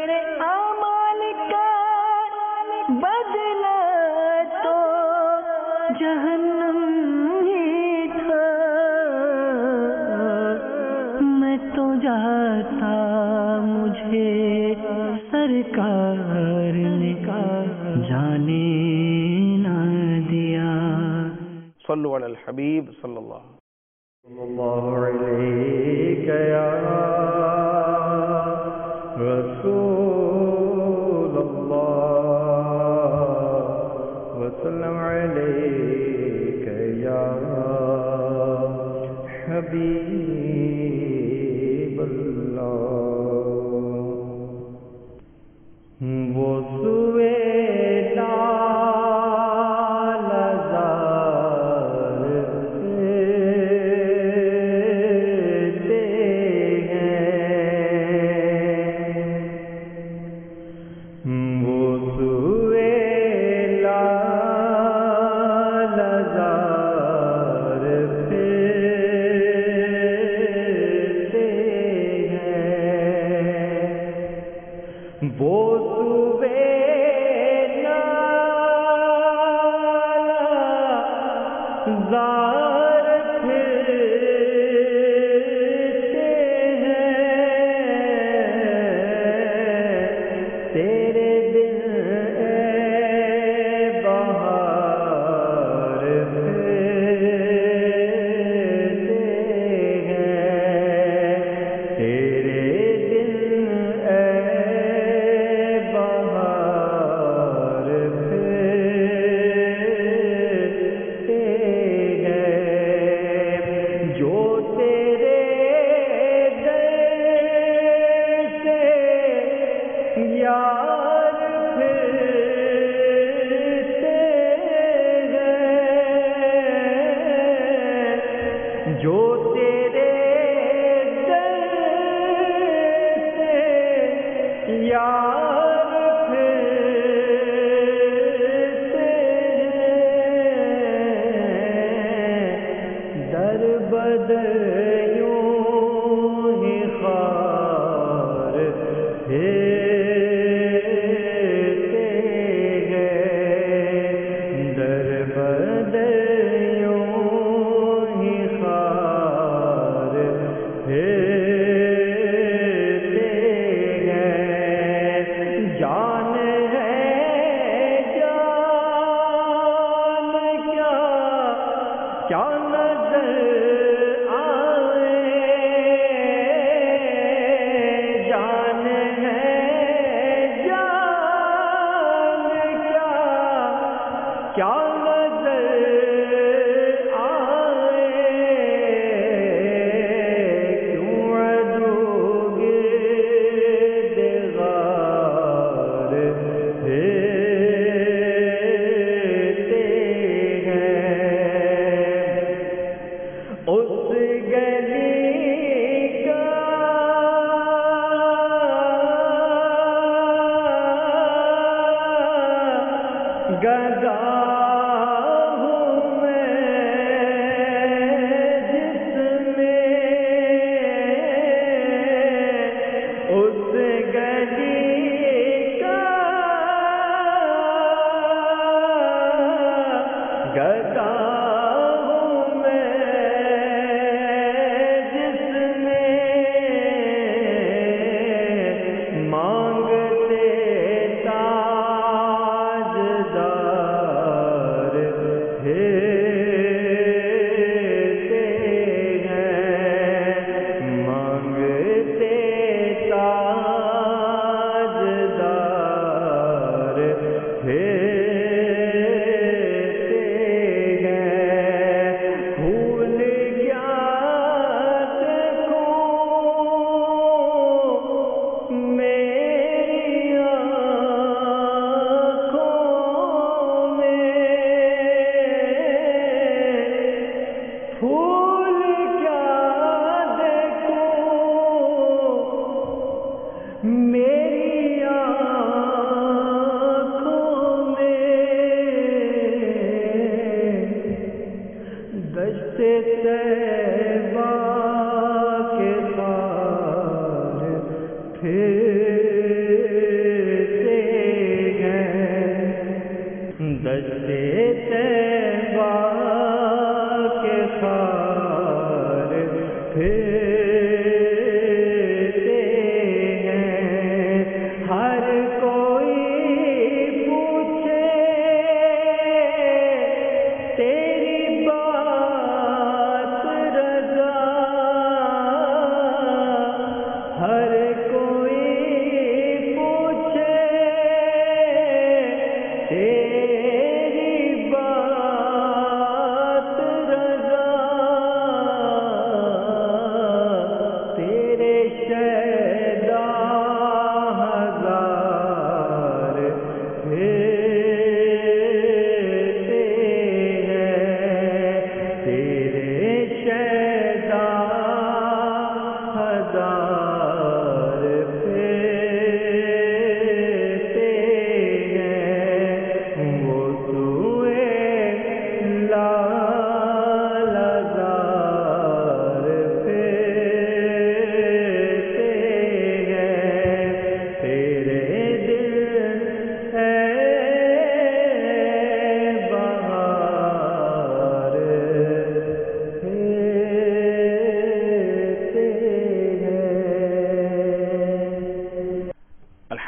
تیرے اعمال کا بدلہ تو جہنم ہی تھا، میں تو جاتا مجھے سرکار نے جانے نہ دیا۔ صلو علی الحبیب صلی اللہ علیک یا رسول اللہ وسلم علیک یا حبیب اللہ۔ وہ سوئے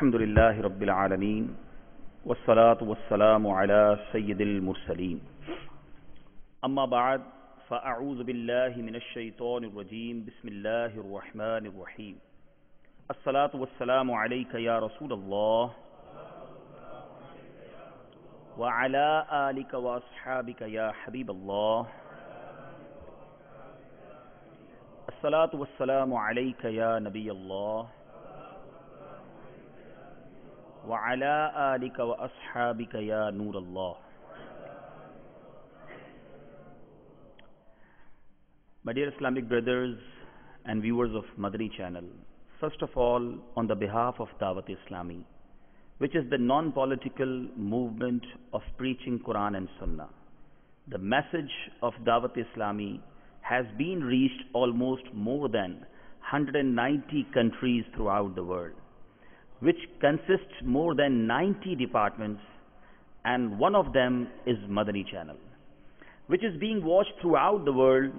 الحمد لله رب العالمين والصلاة والسلام على سيد المرسلين أما بعد فأعوذ بالله من الشيطان الرجيم بسم الله الرحمن الرحيم الصلاة والسلام عليك يا رسول الله وعلى آلك وأصحابك يا حبيب الله الصلاة والسلام عليك يا نبي الله وعلى آلك وأصحابك يا نور الله. My dear Islamic brothers and viewers of Madani channel, first of all, on the behalf of Dawat Islami, which is the non-political movement of preaching Quran and Sunnah, the message of Dawat Islami has been reached almost more than 190 countries throughout the world, which consists more than 90 departments, and one of them is Madani channel, which is being watched throughout the world,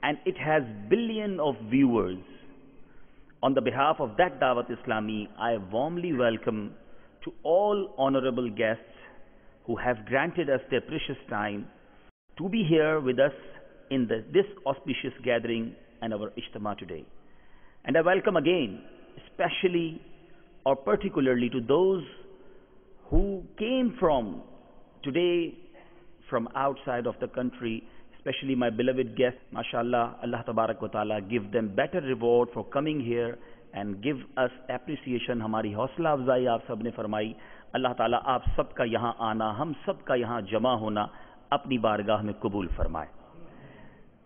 and it has billions of viewers. On the behalf of that Dawat Islami, I warmly welcome to all honorable guests who have granted us their precious time to be here with us in this auspicious gathering and our Ijtima today. And I welcome again, especially or particularly to those who came from today from outside of the country, especially my beloved guests. MashaAllah, Allah Tabarak wa Ta'ala give them better reward for coming here and give us appreciation. ہماری حوصلہ افزائی آپ سب نے فرمائی. اللہ تعالیٰ آپ سب کا یہاں آنا, ہم سب کا یہاں جمع ہونا اپنی بارگاہ میں قبول فرمائے.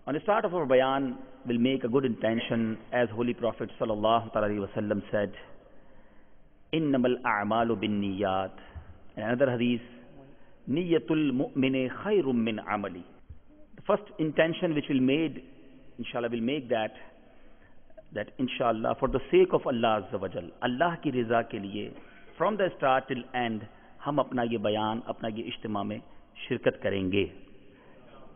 On the start of our bayan, we'll make a good intention, as Holy Prophet sallallahu alaihi wasallam said, innamal a'malu bin niyat. In another hadith, niyatul mu'mini khairum min amali. The first intention which we'll made, inshallah, we'll make that inshallah, for the sake of Allah Azza wa Jal, Allah ki riza ke liye, from the start till end, hum apna ye bayan, apna ye ijtima mein shirkat karenge.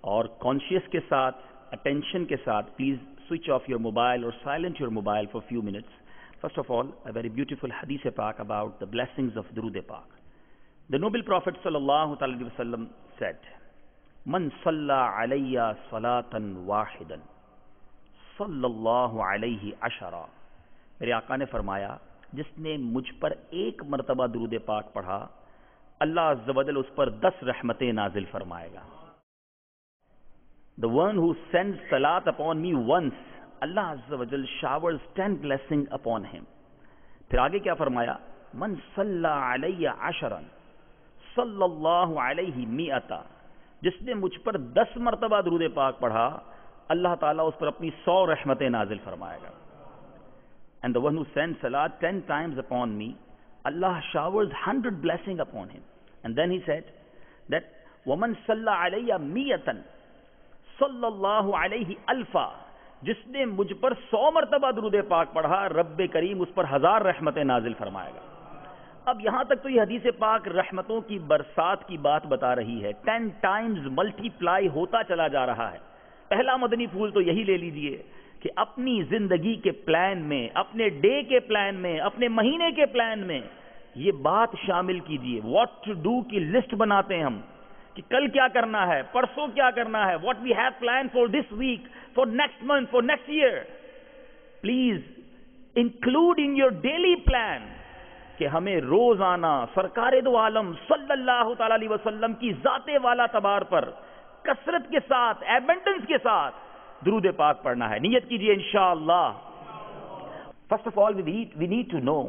اور conscious کے ساتھ, attention کے ساتھ, please switch off your mobile or silent your mobile for a few minutes. First of all, a very beautiful hadith Pak about the blessings of Durood Pak. The noble Prophet sallallahu alaihi wasallam said, Man salla alayya salatan wahidan sallallahu alayhi ashara. میرے آقا نے فرمایا, جس نے مجھ پر ایک مرتبہ درود پاک پڑھا, اللہ عز و جل اس پر 10 رحمتیں نازل فرمائے گا. The one who sends salat upon me once, Allah Azza wa Jal showers 10 blessings upon him. پھر آگے کیا فرمایا, من صلی علیہ عشرا sallallahu علیہ میئتا. جس نے مجھ پر 10 مرتبہ درود پاک پڑھا, اللہ تعالیٰ اس پر اپنی 100 رحمتیں نازل فرمائے گا. And the one who sends salat 10 times upon me, Allah showers 100 blessings upon him. And then he said that وَمَنْ صَلَّى عَلَيَّ مِيَّةً صَلَّى اللَّهُ عَلَيْهِ أَلْفًا. جس نے مجھ پر 100 مرتبہ درود پاک پڑھا, رب کریم اس پر 1000 رحمتیں نازل فرمائے گا. اب یہاں تک تو یہ حدیث پاک رحمتوں کی برسات کی بات بتا رہی ہے. 10 ٹائمز ملٹی پلائی ہوتا چلا جا رہا ہے. پہلا مدنی پھول تو یہی لے لیجئے کہ اپنی زندگی کے پلان میں, اپنے ڈے کے پلان میں, اپنے مہینے کے پلان میں یہ بات شامل کیجئے. واٹ ٹو ڈو کی لسٹ بناتے ہیں ہم کہ کل کیا کرنا ہے, پرسوں کیا کرنا ہے, what we have plan for this week, for next month, for next year. Please include in your daily plan کہ ہمیں روزانہ سرکار دو عالم صلی اللہ تعالی علیہ وسلم کی ذات والا تبار پر کثرت کے ساتھ, ایبنڈنس کے ساتھ درود پاک پڑھنا ہے. نیت کیجئے انشاءاللہ. First of all, we need to know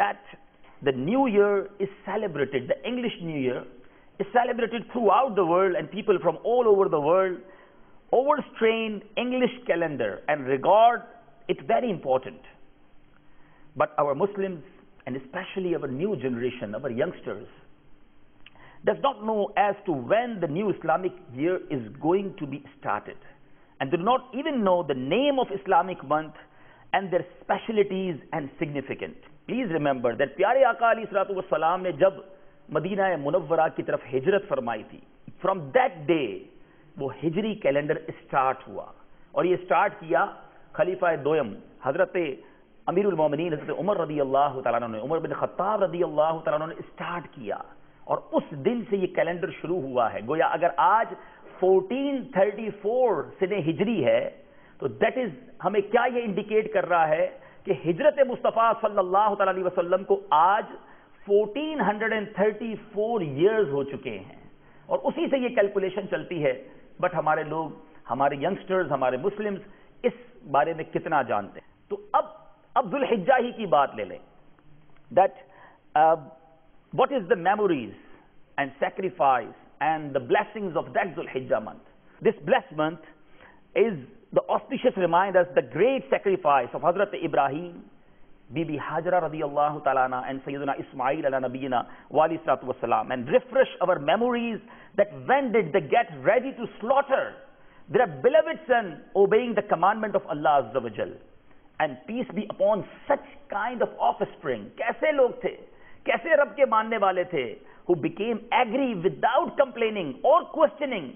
that the New Year is celebrated, the English New Year is celebrated throughout the world, and people from all over the world overstrain English calendar and regard it very important. But our Muslims, and especially our new generation, our youngsters, does not know as to when the new Islamic year is going to be started, and do not even know the name of Islamic month and their specialties and significance. Please remember that پیارے آقا علیہ الصلوۃ والسلام نے جب مدینہ منورہ کی طرف ہجرت فرمائی تھی, from that day وہ ہجری کیلنڈر اسٹارٹ ہوا, اور یہ اسٹارٹ کیا خلیفہ دوم حضرت امیر المومنین حضرت عمر رضی اللہ تعالیٰ عنہ نے، عمر بن خطاب رضی اللہ تعالیٰ عنہ نے اسٹارٹ کیا، اور اس دن سے یہ کیلنڈر شروع ہوا ہے. گویا اگر آج 1434 سنہ ہجری ہے تو دیٹ از ہمیں کیا یہ انڈیکیٹ کر رہا ہے کہ ہجرت مصطفیٰ صلی اللہ تعالیٰ علیہ وسلم کو آج 1434 ایئرز ہو چکے ہیں، اور اسی سے یہ کیلکولیشن چلتی ہے. بٹ ہمارے لوگ، ہمارے ینگسٹرز، ہمارے مسلمز اس بارے میں کتنا جانتے ہیں. تو اب ذو الحجہ ہی کی بات لے لیں. That what is the memories and sacrifice and the blessings of that Dhul Hijjah month. This blessed month is the auspicious reminders, the great sacrifice of Hazrat Ibrahim, Bibi Hajra radiyallahu ta'ala anha, and Sayyidina Ismail ala nabiyina wa alayhi salatu wassalam, and refresh our memories that when did they get ready to slaughter their beloved son, obeying the commandment of Allah Azza wa Jal. And peace be upon such kind of offspring. کیسے لوگ تھے، کیسے رب کے ماننے والے تھے, who became angry without complaining or questioning,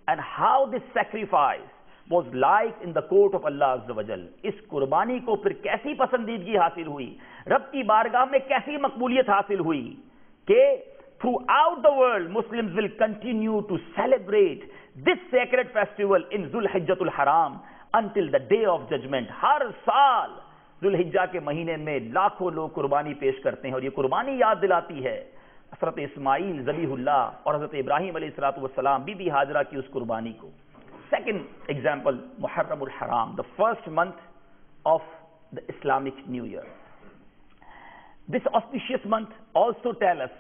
and how this sacrifice was like in the court of Allah Azza wa Jal. اس قربانی کو پھر کیسی پسندیدگی حاصل ہوئی, رب کی بارگاہ میں کیسی مقبولیت حاصل ہوئی کہ throughout the world Muslims will continue to celebrate this sacred festival in Dhul Hijjatul Haram until the day of judgment. ہر سال ذو الحجہ کے مہینے میں لاکھوں لوگ قربانی پیش کرتے ہیں, اور یہ قربانی یاد دلاتی ہے حضرت اسماعیل ذبیح اللہ اور حضرت ابراہیم علیہ السلام بی بی ہاجرہ کی اس قربانی کو. Second example, Muharram al-Haram, the first month of the Islamic New Year. This auspicious month also tells us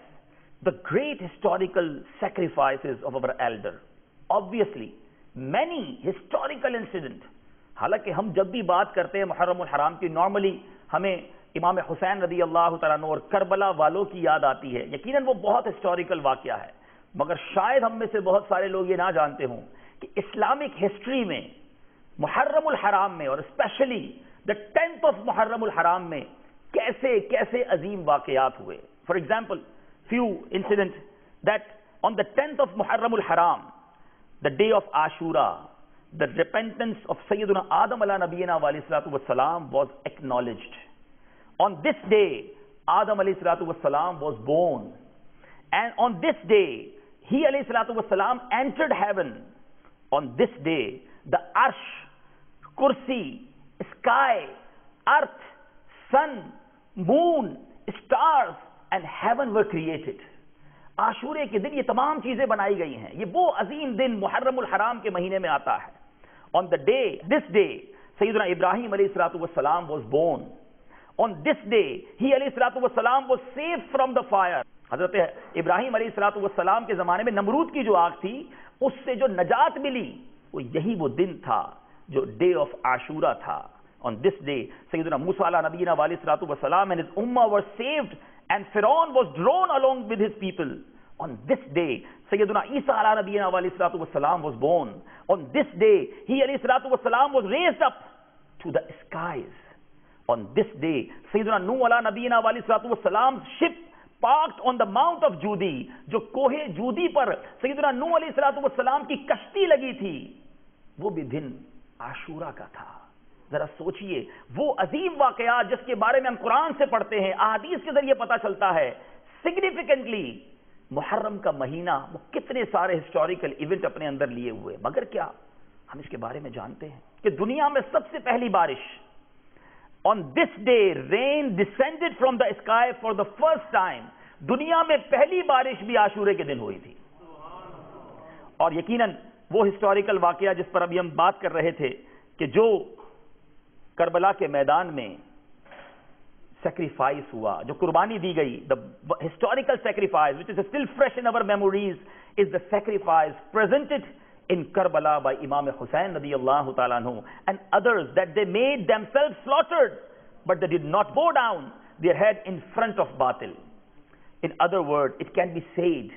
the great historical sacrifices of our elder. Obviously, many historical incidents. حالانکہ ہم جب بھی بات کرتے ہیں محرم الحرام کی, نارملی ہمیں امام حسین رضی اللہ تعالیٰ عنہ اور کربلا والوں کی یاد آتی ہے. یقیناً وہ بہت ہسٹوریکل واقعہ ہے, مگر شاید ہم میں سے بہت سارے لوگ یہ نہ جانتے ہوں کہ اسلامک ہسٹری میں محرم الحرام میں, اور اسپیشلی دا 10th آف محرم الحرام میں کیسے کیسے عظیم واقعات ہوئے. For example, few incidents that on the 10th of Muharram al-Haram, the day of Ashura, the repentance of Sayyiduna Adam ala nabiyina wa alayhi salatu wassalam was acknowledged. On this day, Adam alayhi salatu wassalam was born, and on this day, he alayhi salatu wassalam entered heaven. On this day, the Arsh, Kursi, sky, earth, sun, moon, stars, and heaven were created. عاشورے کے دن یہ تمام چیزیں بنائی گئی ہیں. یہ وہ عظیم دن محرم الحرام کے مہینے میں آتا ہے. On the day, this day, Sayyidina Ibrahim alayhi salatu wassalam was born. On this day, he alayhi salatu wassalam was saved from the fire. حضرت ابراہیم علیہ الصلوۃ والسلام کے زمانے میں نمرود کی جو آگ تھی, اس سے جو نجات ملی, وہ یہی وہ دن تھا جو ڈے آف عاشورہ تھا. On this day, Sayyidina Musa ala nabiyina wa alayhi salatu wassalam and his ummah were saved, and Pharaoh was drawn along with his people. On this day, Sayyidina Isa ala nabiyina wa alayhi salatu wassalam was born. On this day, he alayhi salatu wassalam was raised up to the skies. On this day, Sayyidina Nuh ala nabiyina wa alayhi salatu wassalam's ship parked on the Mount of Judi, جو کوہ Jude پر سیدنا نوح علیہ الصلوۃ والسلام کی کشتی لگی تھی, وہ بھی دن عاشورہ کا تھا. ذرا سوچئے, وہ عظیم واقعات جس کے بارے میں ہم قرآن سے پڑھتے ہیں, احادیث کے ذریعے پتہ چلتا ہے, سگنیفیکنٹلی محرم کا مہینہ وہ کتنے سارے ہسٹوریکل ایونٹ اپنے اندر لیے ہوئے. مگر کیا ہم اس کے بارے میں جانتے ہیں کہ دنیا میں سب سے پہلی بارش, on this day rain descended from the sky for the first time, دنیا میں پہلی بارش بھی عاشورے کے دن ہوئی تھی. اور یقیناً وہ ہسٹوریکل واقعہ جس پر ابھی ہم بات کر رہے تھے کہ جو کربلا کے میدان میں sacrifice ہوا, جو قربانی دی گئی, the historical sacrifice which is still fresh in our memories is the sacrifice presented in Karbala by Imam Hussain radiyallahu ta'ala anhu and others, that they made themselves slaughtered, but they did not bow down their head in front of batil. In other words, it can be said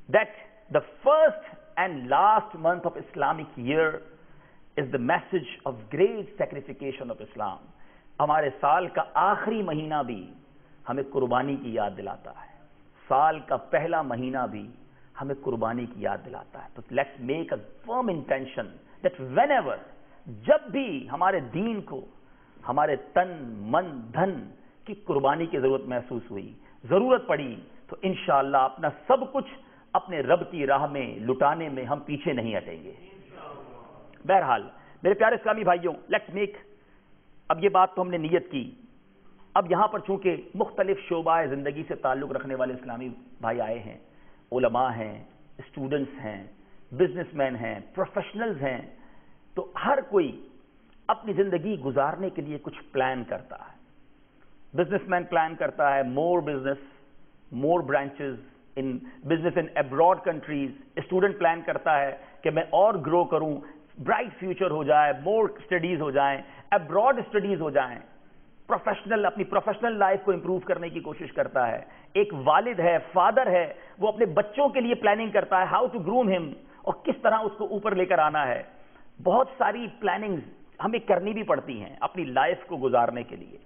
that the first and last month of Islamic year is the message of great sacrification of Islam. ہمارے سال کا آخری مہینہ بھی ہمیں قربانی کی یاد دلاتا ہے, سال کا پہلا مہینہ بھی ہمیں قربانی کی یاد دلاتا ہے. تو let's make a firm intention that when ever, جب بھی ہمارے دین کو ہمارے تن من دھن کی قربانی کی ضرورت محسوس ہوئی، ضرورت پڑی، تو انشاءاللہ اپنا سب کچھ اپنے رب کی راہ میں لٹانے میں ہم پیچھے نہیں ہٹیں گے۔ بہرحال میرے پیارے اسلامی بھائیوں، لیٹس میک، اب یہ بات تو ہم نے نیت کی، اب یہاں پر چونکہ مختلف شعبہ زندگی سے تعلق رکھنے والے اسلامی بھائی آئے ہیں، علماء ہیں، اسٹوڈنٹس ہیں، بزنس مین ہیں، پروفیشنلز ہیں، تو ہر کوئی اپنی زندگی گزارنے کے لیے کچھ پلان کرتا ہے۔ بزنس مین پلان کرتا ہے مور بزنس، مور برانچز ان بزنس ان ابراڈ کنٹریز، اسٹوڈنٹ پلان کرتا ہے کہ میں اور گرو کروں، برائٹ فیوچر ہو جائے، مور اسٹڈیز ہو جائیں، ابراڈ اسٹڈیز ہو جائیں، پروفیشنل اپنی پروفیشنل لائف کو امپروو کرنے کی کوشش کرتا ہے۔ ایک والد ہے، فادر ہے، وہ اپنے بچوں کے لیے پلاننگ کرتا ہے، ہاؤ ٹو گروم ہم، اور کس طرح اس کو اوپر لے کر آنا ہے۔ بہت ساری پلاننگز ہمیں کرنی بھی پڑتی ہیں اپنی لائف کو گزارنے کے لیے۔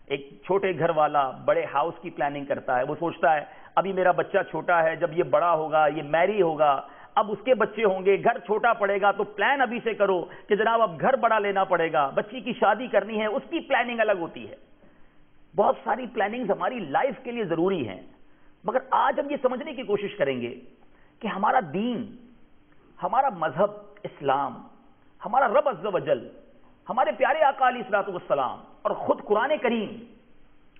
ایک چھوٹے گھر والا بڑے ہاؤس کی پلاننگ کرتا ہے، وہ سوچتا ہے ابھی میرا بچہ چھوٹا ہے، جب یہ بڑا ہوگا، یہ میری ہوگا، اب اس کے بچے ہوں گے، گھر چھوٹا پڑے گا، تو پلان ابھی سے کرو کہ جناب اب گھر بڑا لینا پڑے گا، بچی کی شادی کرنی ہے، اس کی پلاننگ الگ ہوتی ہے۔ بہت ساری پلاننگز ہماری لائف کے لیے ضروری ہیں، مگر آج ہم یہ سمجھنے کی کوشش کریں گے کہ ہمارا دین، ہمارا مذہب اسلام، ہمارا رب عز و جل، ہمارے پیارے آقا علیہ الصلوۃ والسلام اور خود قرآن کریم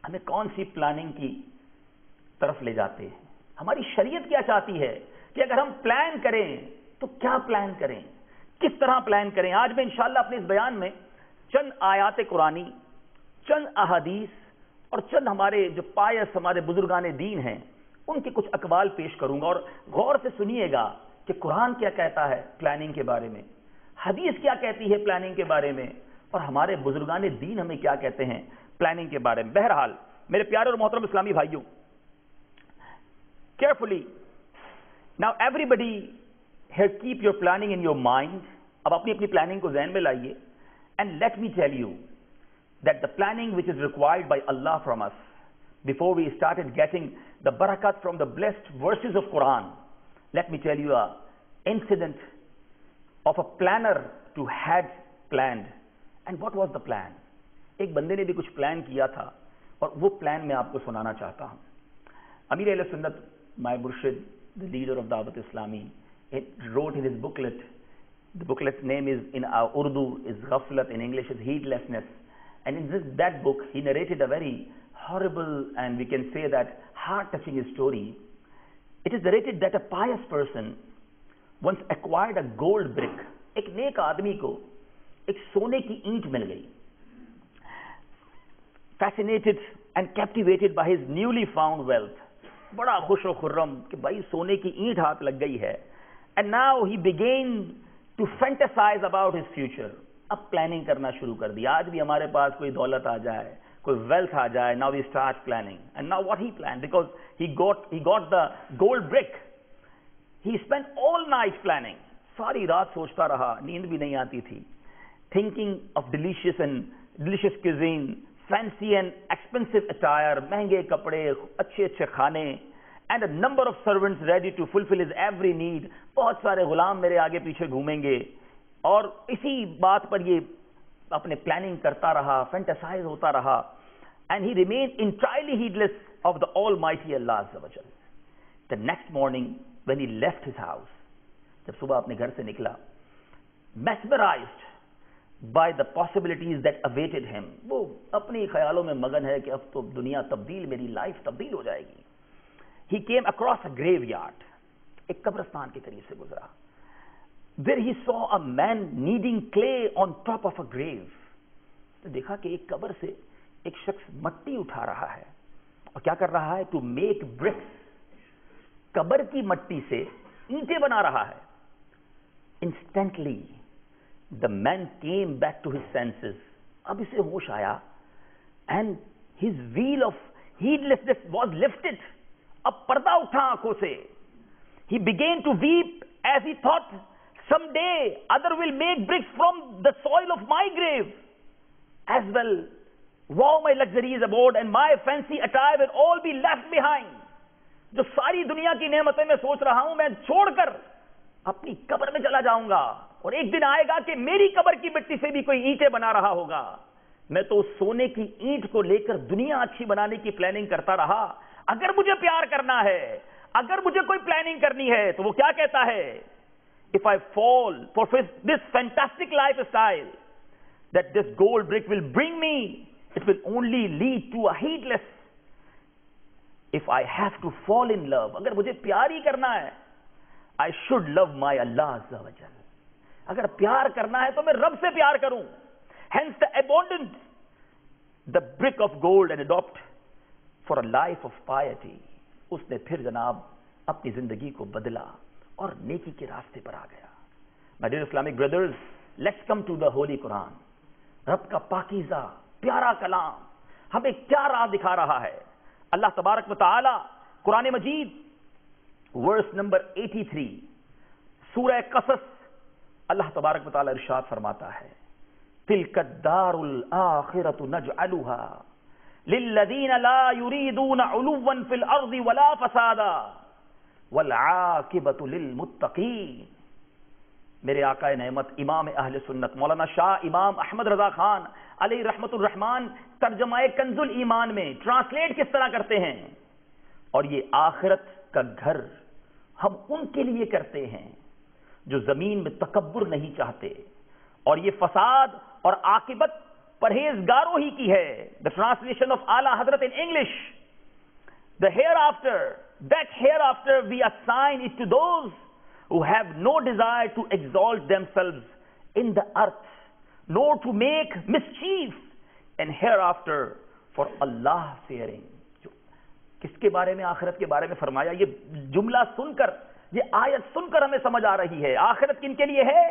ہمیں کون سی پلاننگ کی طرف لے جاتے ہیں۔ ہماری شریعت کیا چاہتی ہے کہ اگر ہم پلان کریں تو کیا پلان کریں، کس طرح پلان کریں۔ آج میں انشاءاللہ اپنے اس بیان میں چند آیات قرآنی، چند احادیث اور چند ہمارے جو پایس ہمارے بزرگان دین ہیں ان کے کچھ اقوال پیش کروں گا، اور غور سے سنیے گا کہ قرآن کیا کہتا ہے پلاننگ کے بارے میں، حدیث کیا کہتی ہے پلاننگ کے بارے میں، اور ہمارے بزرگان دین ہمیں کیا کہتے ہیں پلاننگ کے بارے میں۔ بہرحال میرے پیارے اور محترم اسلامی بھائیوں، carefully now everybody here keep your planning in your mind، اب اپنی اپنی پلاننگ کو ذہن میں لائیے، and let me tell you that the planning which is required by Allah from us before we started getting the barakat from the blessed verses of Quran, let me tell you a incident of a planner who had planned, and what was the plan؟ ایک بندے نے بھی کچھ plan کیا تھا اور وہ plan میں آپ کو سنانا چاہتا ہوں۔ امیر اہل سنت my Murshid, the leader of Dawat Islami, wrote in his booklet, the booklet's name is in Urdu is Ghaflat, in English is heedlessness, and in that book he narrated a very horrible and we can say that heart-touching story. It is narrated that a pious person once acquired a gold brick. ایک نیک آدمی کو ایک سونے کی اینٹ مل گئی، fascinated and captivated by his newly found wealth، بڑا خوش و خرم کہ بھائی سونے کی اینٹ ہاتھ لگ گئی ہے، and now he began to fantasize about his future، اب پلاننگ کرنا شروع کر دی۔ آج بھی ہمارے پاس کوئی دولت آ جائے، کوئی ویلتھ آ جائے، now we start planning، and now what he planned because he got the gold brick، he spent all night planning، ساری رات سوچتا رہا، نیند بھی نہیں آتی تھی، thinking of delicious cuisine، fancy and expensive attire، مہنگے کپڑے، اچھے اچھے کھانے، and a number of servants ready to fulfill his every need، بہت سارے غلام میرے آگے پیچھے گھومیں گے، اور اسی بات پر یہ اپنے پلاننگ کرتا رہا، فینٹاسائز ہوتا رہا، and he remained entirely heedless of the Almighty Allah Azza wa Jal۔ The next morning when he left his house، جب صبح اپنے گھر سے نکلا، mesmerized by the possibilities that awaited him، وہ اپنی خیالوں میں مگن ہے کہ اب تو دنیا تبدیل، میری لائف تبدیل ہو جائے گی۔ He came across a graveyard، ایک قبرستان کے قریب سے گزرا، where he saw a man kneading clay on top of a grave، تو دیکھا کہ ایک قبر سے ایک شخص مٹی اٹھا رہا ہے اور کیا کر رہا ہے، to make bricks، قبر کی مٹی سے اینٹیں بنا رہا ہے۔ Instantly the man came back to his senses، اب اسے ہوش آیا، and his veil of heedlessness was lifted، اب پردہ اٹھا آنکھوں سے۔ He began to weep as he thought someday other will make bricks from the soil of my grave as well، wow my luxuries abode and my fancy attire will all be left behind، جو ساری دنیا کی نعمتیں میں سوچ رہا ہوں میں چھوڑ کر اپنی قبر میں چلا جاؤں گا، اور ایک دن آئے گا کہ میری قبر کی مٹی سے بھی کوئی اینٹیں بنا رہا ہوگا۔ میں تو اس سونے کی اینٹ کو لے کر دنیا اچھی بنانے کی پلاننگ کرتا رہا. اگر مجھے پیار کرنا ہے, اگر مجھے کوئی پلاننگ کرنی ہے, تو وہ کیا کہتا ہے, if I fall for this fantastic lifestyle that this gold brick will bring me, it will only lead to a heedless. If I have to fall in love, اگر مجھے پیار ہی کرنا ہے, I should love my Allah Azza wa Jal. اگر پیار کرنا ہے تو میں رب سے پیار کروں. Hence the abundant, the brick of gold and adopt for a life of piety. اس نے پھر جناب اپنی زندگی کو بدلا اور نیکی کے راستے پر آ گیا. My dear Islamic brothers, let's come to the Holy Quran. رب کا پاکیزہ پیارا کلام ہمیں کیا راہ دکھا رہا ہے. اللہ تبارک و تعالی قرآن مجید ورس نمبر 83 سورہ قصص, اللہ تبارک و تعالی ارشاد فرماتا ہے, تِلْكَ الدَّارُ الْآخِرَةُ نَجْعَلُهَا لِلَّذِينَ لَا يُرِيدُونَ عُلُوًّا فِي الْأَرْضِ وَلَا فَسَادًا وَالْعَاقِبَةُ لِلْمُتَّقِينَ. میرے آقا نعمت امام اہل سنت مولانا شاہ امام احمد رضا خان علیہ رحمت الرحمان ترجمہ کنز الایمان میں ٹرانسلیٹ کس طرح کرتے ہیں, اور یہ آخرت کا گھر ہم ان کے لیے کرتے ہیں جو زمین میں تکبر نہیں چاہتے, اور یہ فساد اور عاقبت پرہیزگاروں ہی کی ہے. The translation of Ala Hazrat in English, the hereafter, that hereafter we assign it to those who have no desire to exalt themselves in the earth, nor to make mischief, and hereafter for Allah fearing. کس کے بارے میں, آخرت کے بارے میں فرمایا. یہ جملہ سن کر, یہ آیت سن کر ہمیں سمجھ آ رہی ہے آخرت کن کے لیے ہے.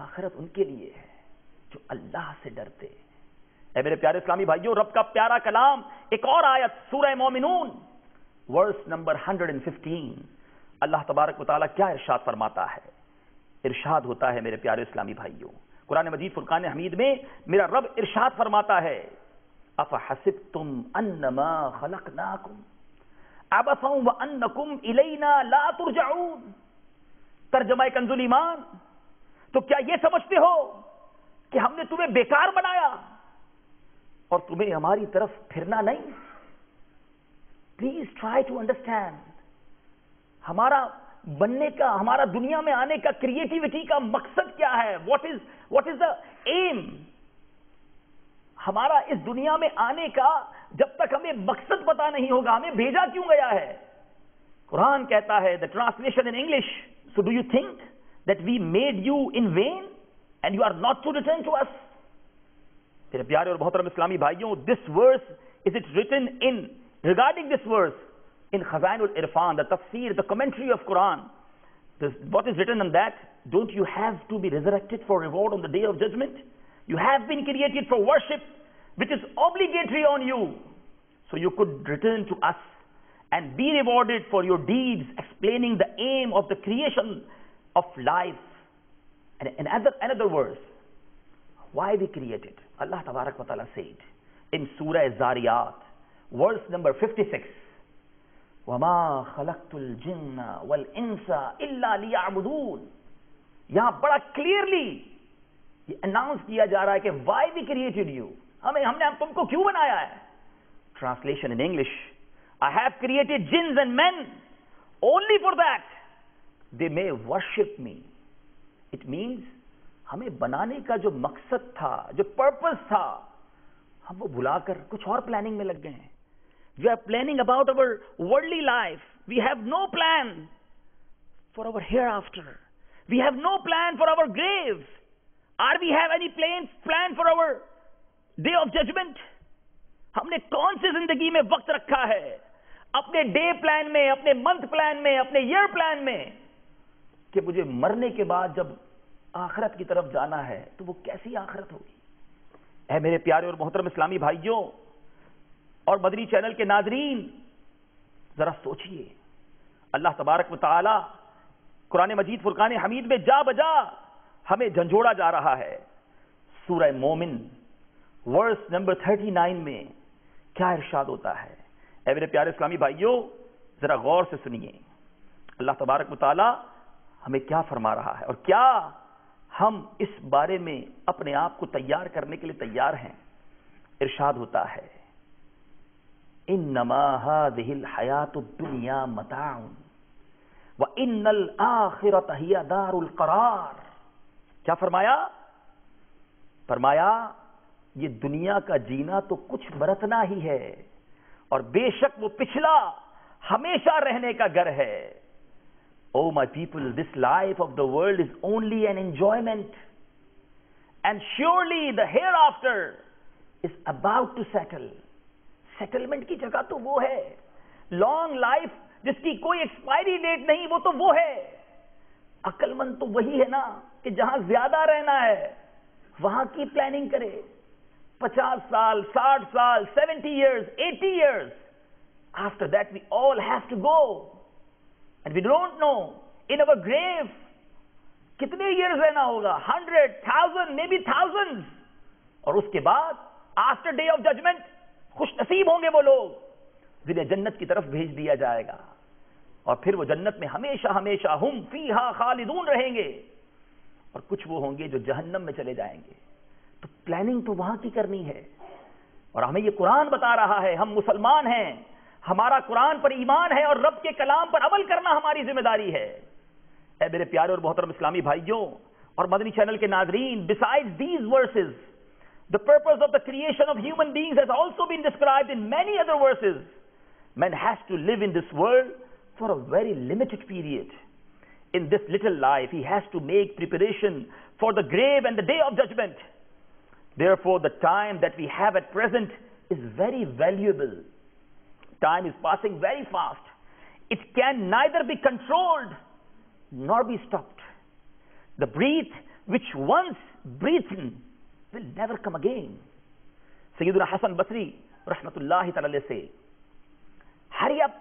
آخرت ان کے لیے ہے جو اللہ سے ڈرتے. اے میرے پیارے اسلامی بھائیوں, رب کا پیارا کلام ایک اور آیت سورہ مومنون ورس نمبر 115, اللہ تبارک و تعالیٰ کیا ارشاد فرماتا ہے. ارشاد ہوتا ہے میرے پیارے اسلامی بھائیوں, قرآن مجید فرقان حمید میں میرا رب ارشاد فرماتا ہے, افحسبتم انما خلقناکم عبثا وانکم الینا لا ترجعون. ترجمہ کنز الایمان, تو کیا یہ سمجھتے ہو کہ ہم نے تمہیں بیکار بنایا اور تمہیں ہماری طرف پھرنا نہیں. پلیز ٹرائی ٹو انڈرسٹینڈ, ہمارا بننے کا, ہمارا دنیا میں آنے کا, کریٹیوٹی کا مقصد کیا ہے. What is the aim. ہمارا اس دنیا میں آنے کا جب تک ہمیں مقصد پتا نہیں ہوگا, ہمیں بھیجا کیوں گیا ہے. قرآن کہتا ہے, the translation in English, so do you think that we made you in vain and you are not to return to us. میرے پیارے اور محترم اسلامی بھائیوں, this verse, is it written in, regarding this verse, in Khazain al-Irfan, the tafsir, the commentary of Quran, what is written on that, don't you have to be resurrected for reward on the day of judgment? You have been created for worship, which is obligatory on you, so you could return to us and be rewarded for your deeds, explaining the aim of the creation of life. And another verse, why we created. Allah Tabarak wa Ta'ala said in Surah Zariyat, verse number 56, وَمَا خَلَقْتُ الْجِنَّ وَالْإِنسَ إِلَّا لِيَعْبُدُونَ. یہاں بڑا clearly یہ announce کیا جا رہا ہے کہ why we created you. ہم نے تم کو کیوں بنایا ہے. Translation in English, I have created jinns and men only for that they may worship me. It means ہمیں بنانے کا جو مقصد تھا, جو پرپس تھا, ہم وہ بھلا کر کچھ اور پلاننگ میں لگ گئے ہیں. We are planning about our worldly life. We have no plan for our hereafter. We have no plan for our grave. Are we have any plan for our day of judgment? ہم نے کون سی زندگی میں وقت رکھا ہے اپنے day plan میں, اپنے منتھ پلان میں, اپنے ایئر پلان میں, کہ مجھے مرنے کے بعد جب آخرت کی طرف جانا ہے تو وہ کیسی آخرت ہوگی. اے میرے پیارے اور محترم اسلامی بھائیوں اور مدنی چینل کے ناظرین, ذرا سوچئے. اللہ تبارک و تعالی قرآن مجید فرقان حمید میں جا بجا ہمیں جھنجھوڑا جا رہا ہے. سورہ مومن ورس نمبر 39 میں کیا ارشاد ہوتا ہے. اے میرے پیارے اسلامی بھائیوں, ذرا غور سے سنیے. اللہ تبارک و تعالی ہمیں کیا فرما رہا ہے اور کیا ہم اس بارے میں اپنے آپ کو تیار کرنے کے لیے تیار ہیں. ارشاد ہوتا ہے انما هذه الحیات الدنیا متاع وان الاخرۃ ہی دار القرار. کیا فرمایا؟ فرمایا یہ دنیا کا جینا تو کچھ برتنا ہی ہے اور بے شک وہ پچھلا ہمیشہ رہنے کا گھر ہے. Oh my people, this life of the world is only an enjoyment and surely the hereafter is about to settle. Settlement کی جگہ تو وہ ہے. Long life جس کی کوئی ایکسپائری ڈیٹ نہیں وہ تو وہ ہے. عقل مند تو وہی ہے نا کہ جہاں زیادہ رہنا ہے وہاں کی پلاننگ کرے. 50 سال 60 سال 70 years 80 years after that we all have to go and we don't know in our grave کتنے years رہنا ہوگا. 100,000 maybe thousands. اور اس کے بعد after day of judgment خوش نصیب ہوں گے وہ لوگ جنہیں جنت کی طرف بھیج دیا جائے گا اور پھر وہ جنت میں ہمیشہ ہمیشہ ہم فیہا خالدون رہیں گے. اور کچھ وہ ہوں گے جو جہنم میں چلے جائیں گے. تو پلاننگ تو وہاں کی کرنی ہے اور ہمیں یہ قرآن بتا رہا ہے. ہم مسلمان ہیں, ہمارا قرآن پر ایمان ہے اور رب کے کلام پر عمل کرنا ہماری ذمہ داری ہے. اے میرے پیارے اور محترم اسلامی بھائیوں اور مدنی چینل کے ناظرین, besides these verses the purpose of the creation of human beings has also been described in many other verses. Man has to live in this world for a very limited period. In this little life he has to make preparation for the grave and the day of judgment. Therefore the time that we have at present is very valuable. Time is passing very fast. It can neither be controlled nor be stopped. The breath which once breathed will never come again. Sayyidina Hasan Basri rahmatullahi ta'ala say, hurry up,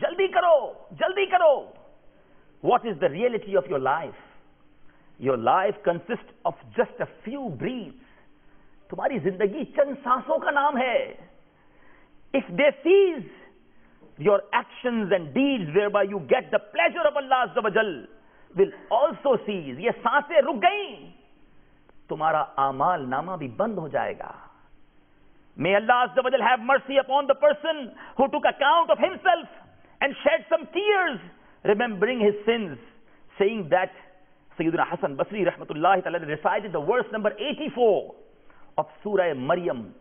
jaldi karo. What is the reality of your life? Your life consists of just a few breaths. تمہاری زندگی چند سانسوں کا نام ہے. If they cease, your actions and deeds whereby you get the pleasure of Allah Azza wa Jal will also cease. یہ سانسیں رک گئیں, تمہارا اعمال نامہ بھی بند ہو جائے گا. May Allah Azza wa Jal have mercy upon the person who took account of himself and shed some tears remembering his sins, saying that Sayyidina Hasan Basri rahmatullahi ta'ala recited the verse number 84 of Surah Maryam.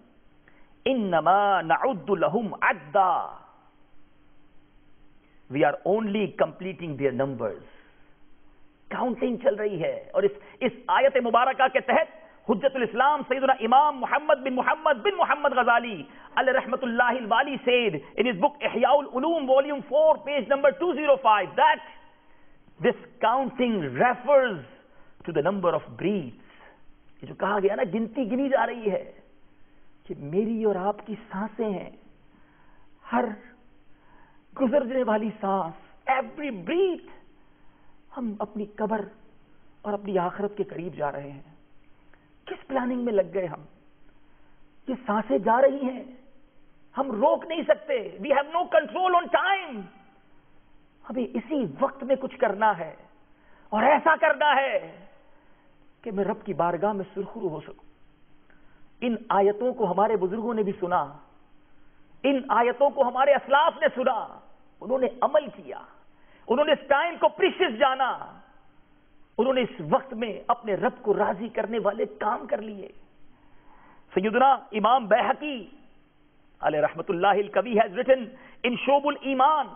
Innama na'uddu lahum adda. We are only completing their numbers. Counting چل رہی ہے اور اس آیت مبارکہ کے تحت حجت الاسلام سیدنا امام محمد بن محمد غزالی علیہ رحمت اللہ الوالی said in his book Ihya al-Ulum volume 4 page number 205 that this counting refers to the number of breaths. یہ جو کہا گیا نا گنتی گنی جا رہی ہے کہ میری اور آپ کی سانسیں ہیں, ہر گزرنے والی سانس, ایوری بریتھ, ہم اپنی قبر اور اپنی آخرت کے قریب جا رہے ہیں. کس پلاننگ میں لگ گئے ہم؟ یہ سانسیں جا رہی ہیں, ہم روک نہیں سکتے. We have no control on time. ہمیں اسی وقت میں کچھ کرنا ہے اور ایسا کرنا ہے کہ میں رب کی بارگاہ میں سرخرو ہو سکوں. ان آیتوں کو ہمارے بزرگوں نے بھی سنا, ان آیتوں کو ہمارے اسلاف نے سنا, انہوں نے عمل کیا, انہوں نے اس ٹائم کو پریشیس جانا, انہوں نے اس وقت میں اپنے رب کو راضی کرنے والے کام کر لیے. سیدنا امام بیہقی علیہ رحمت اللہ الکوی has written in شعب الایمان,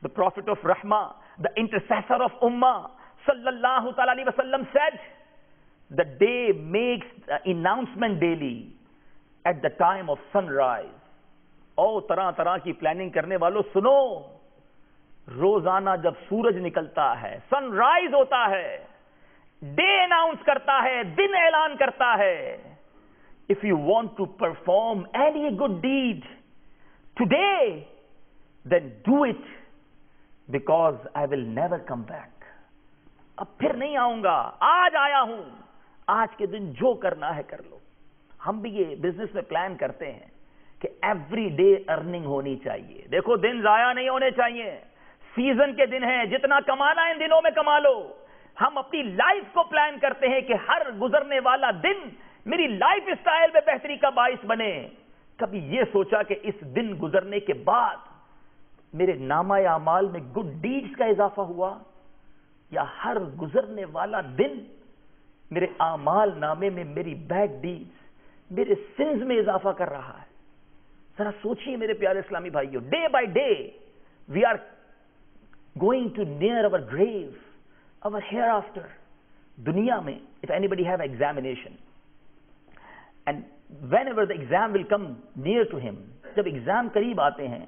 the prophet of Rahmah, the intercessor of Ummah sallallahu ta'ala alayhi wa sallam said, the day makes the announcement daily at the time of sunrise. او طرح طرح کی پلاننگ کرنے والوں سنو, روزانہ جب سورج نکلتا ہے, سن رائز ہوتا ہے, ڈے اناؤنس کرتا ہے, دن اعلان کرتا ہے. If you want to perform any good deed today, then do it because I will never come back. اب پھر نہیں آؤں گا, آج آیا ہوں, آج کے دن جو کرنا ہے کر لو. ہم بھی یہ بزنس میں پلان کرتے ہیں کہ ایوری ڈے ارننگ ہونی چاہیے. دیکھو دن ضائع نہیں ہونے چاہیے, سیزن کے دن ہیں, جتنا کمانا ہے ان دنوں میں کما لو. ہم اپنی لائف کو پلان کرتے ہیں کہ ہر گزرنے والا دن میری لائف اسٹائل میں بہتری کا باعث بنے. کبھی یہ سوچا کہ اس دن گزرنے کے بعد میرے نامہ اعمال میں گڈ ڈیڈز کا اضافہ ہوا، یا ہر گزرنے والا دن میرے اعمال نامے میں میری بیڈ ڈیڈز، میرے سنز میں اضافہ کر رہا ہے؟ ذرا سوچئے میرے پیارے اسلامی بھائیوں. Day by day we are going to near over grave, over here after. دنیا میں if anybody have examination and whenever the exam will come near to him، جب ایگزام قریب آتے ہیں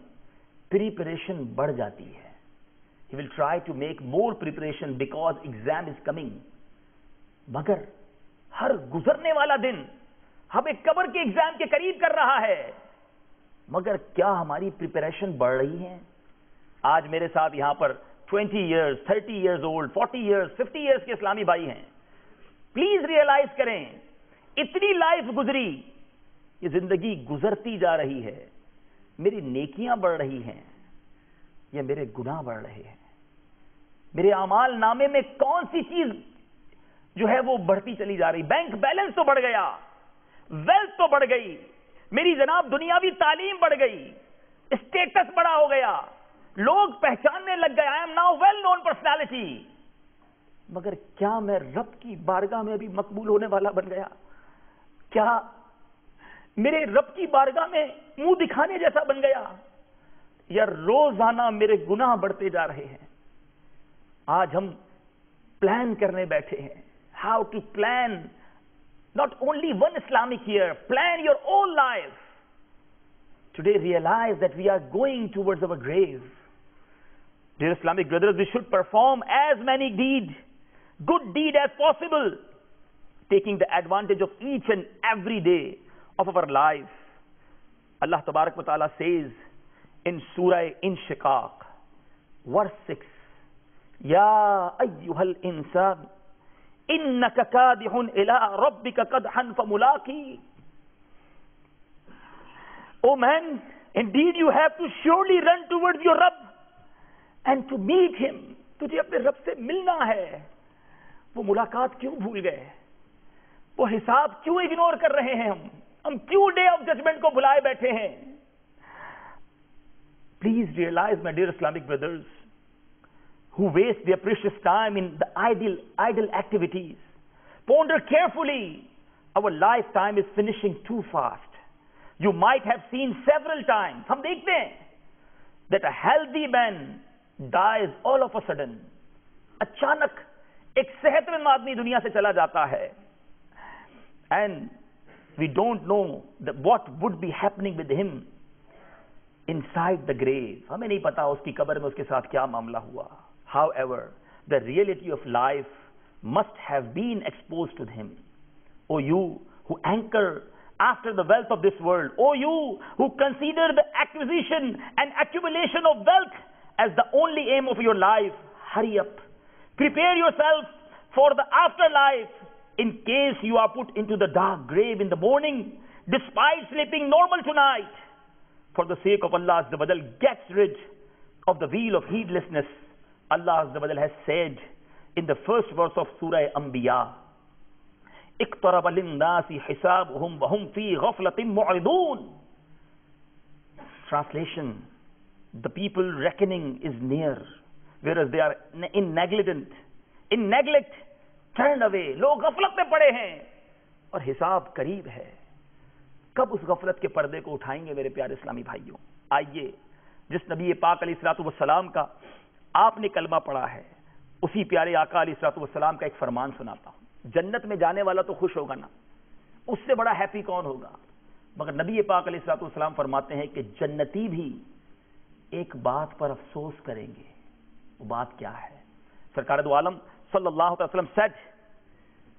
پریپریشن بڑھ جاتی ہے. he will try to make more preparation because exam is coming. مگر ہر گزرنے والا دن ہمیں قبر کے ایگزام کے قریب کر رہا ہے. مگر کیا ہماری پریپریشن بڑھ رہی ہے؟ آج میرے ساتھ یہاں پر 20 years 30 years old 40 years 50 years کے اسلامی بھائی ہیں. پلیز ریئلائز کریں، اتنی لائف گزری، یہ زندگی گزرتی جا رہی ہے، میری نیکیاں بڑھ رہی ہیں یا میرے گناہ بڑھ رہے ہیں؟ میرے اعمال نامے میں کون سی چیز جو ہے وہ بڑھتی چلی جا رہی؟ بینک بیلنس تو بڑھ گیا، ویلتھ تو بڑھ گئی، میری جناب دنیاوی تعلیم بڑھ گئی، اسٹیٹس بڑا ہو گیا، لوگ پہچاننے لگ گئے، I am now well known personality. مگر کیا میں رب کی بارگاہ میں ابھی مقبول ہونے والا بن گیا؟ کیا میرے رب کی بارگاہ میں منہ دکھانے جیسا بن گیا؟ یا روزانہ میرے گناہ بڑھتے جا رہے ہیں؟ آج ہم پلان کرنے بیٹھے ہیں، how to plan not only one Islamic year, plan your own life. Today realize that we are going towards our grave. Dear Islamic brothers, we should perform as many good deed as possible, taking the advantage of each and every day of our life. Allah Tabarak wa Ta'ala says in Surah Inshiqaq, verse 6, Ya ayyuhal insan إِنَّكَ كَادِحٌ إِلَىٰ رَبِّكَ قَدْحًا فَمُلَاقِيهِ. Oh man, indeed you have to surely run towards your Rabb and to meet him. تجھے اپنے رب سے ملنا ہے. وہ ملاقات کیوں بھول گئے؟ وہ حساب کیوں اگنور کر رہے ہیں؟ ہم کیوں ڈے آف ججمنٹ کو بھلائے بیٹھے ہیں؟ Please realize, my dear Islamic brothers, who waste their precious time in the idle activities, ponder carefully. Our lifetime is finishing too fast. You might have seen several times, hum dekhte hain, that a healthy man dies all of a sudden. Achanak ek sehatmand aadmi duniya se chala jata hai, and we don't know what would be happening with him inside the grave. ہمیں نہیں پتا اس کی قبر میں اس کے ساتھ کیا معاملہ ہوا. However, the reality of life must have been exposed to him. O you who anchor after the wealth of this world, O you who consider the acquisition and accumulation of wealth as the only aim of your life, hurry up. Prepare yourself for the afterlife in case you are put into the dark grave in the morning, despite sleeping normal tonight. For the sake of Allah Azza wa Jal, get rid of the wheel of heedlessness. Allah Azza wa Jal has said in the first verse of Surah Anbiya, اقترب للناس حسابهم وهم في غفلة معرضون. Translation: the people reckoning is near, whereas they are in neglect, turn away. لوگ غفلت میں پڑے ہیں اور حساب قریب ہے. کب اس غفلت کے پردے کو اٹھائیں گے میرے پیارے اسلامی بھائیوں؟ آئیے جس نبی پاک علیہ الصلوۃ والسلام کا آپ نے کلمہ پڑھا ہے، اسی پیارے آقا علیہ الصلوۃ والسلام کا ایک فرمان سناتا ہوں. جنت میں جانے والا تو خوش ہوگا نا، اس سے بڑا ہیپی کون ہوگا؟ مگر نبی پاک علیہ الصلوۃ والسلام فرماتے ہیں کہ جنتی بھی ایک بات پر افسوس کریں گے. وہ بات کیا ہے؟ سرکار دو عالم صلی اللہ علیہ وسلم said,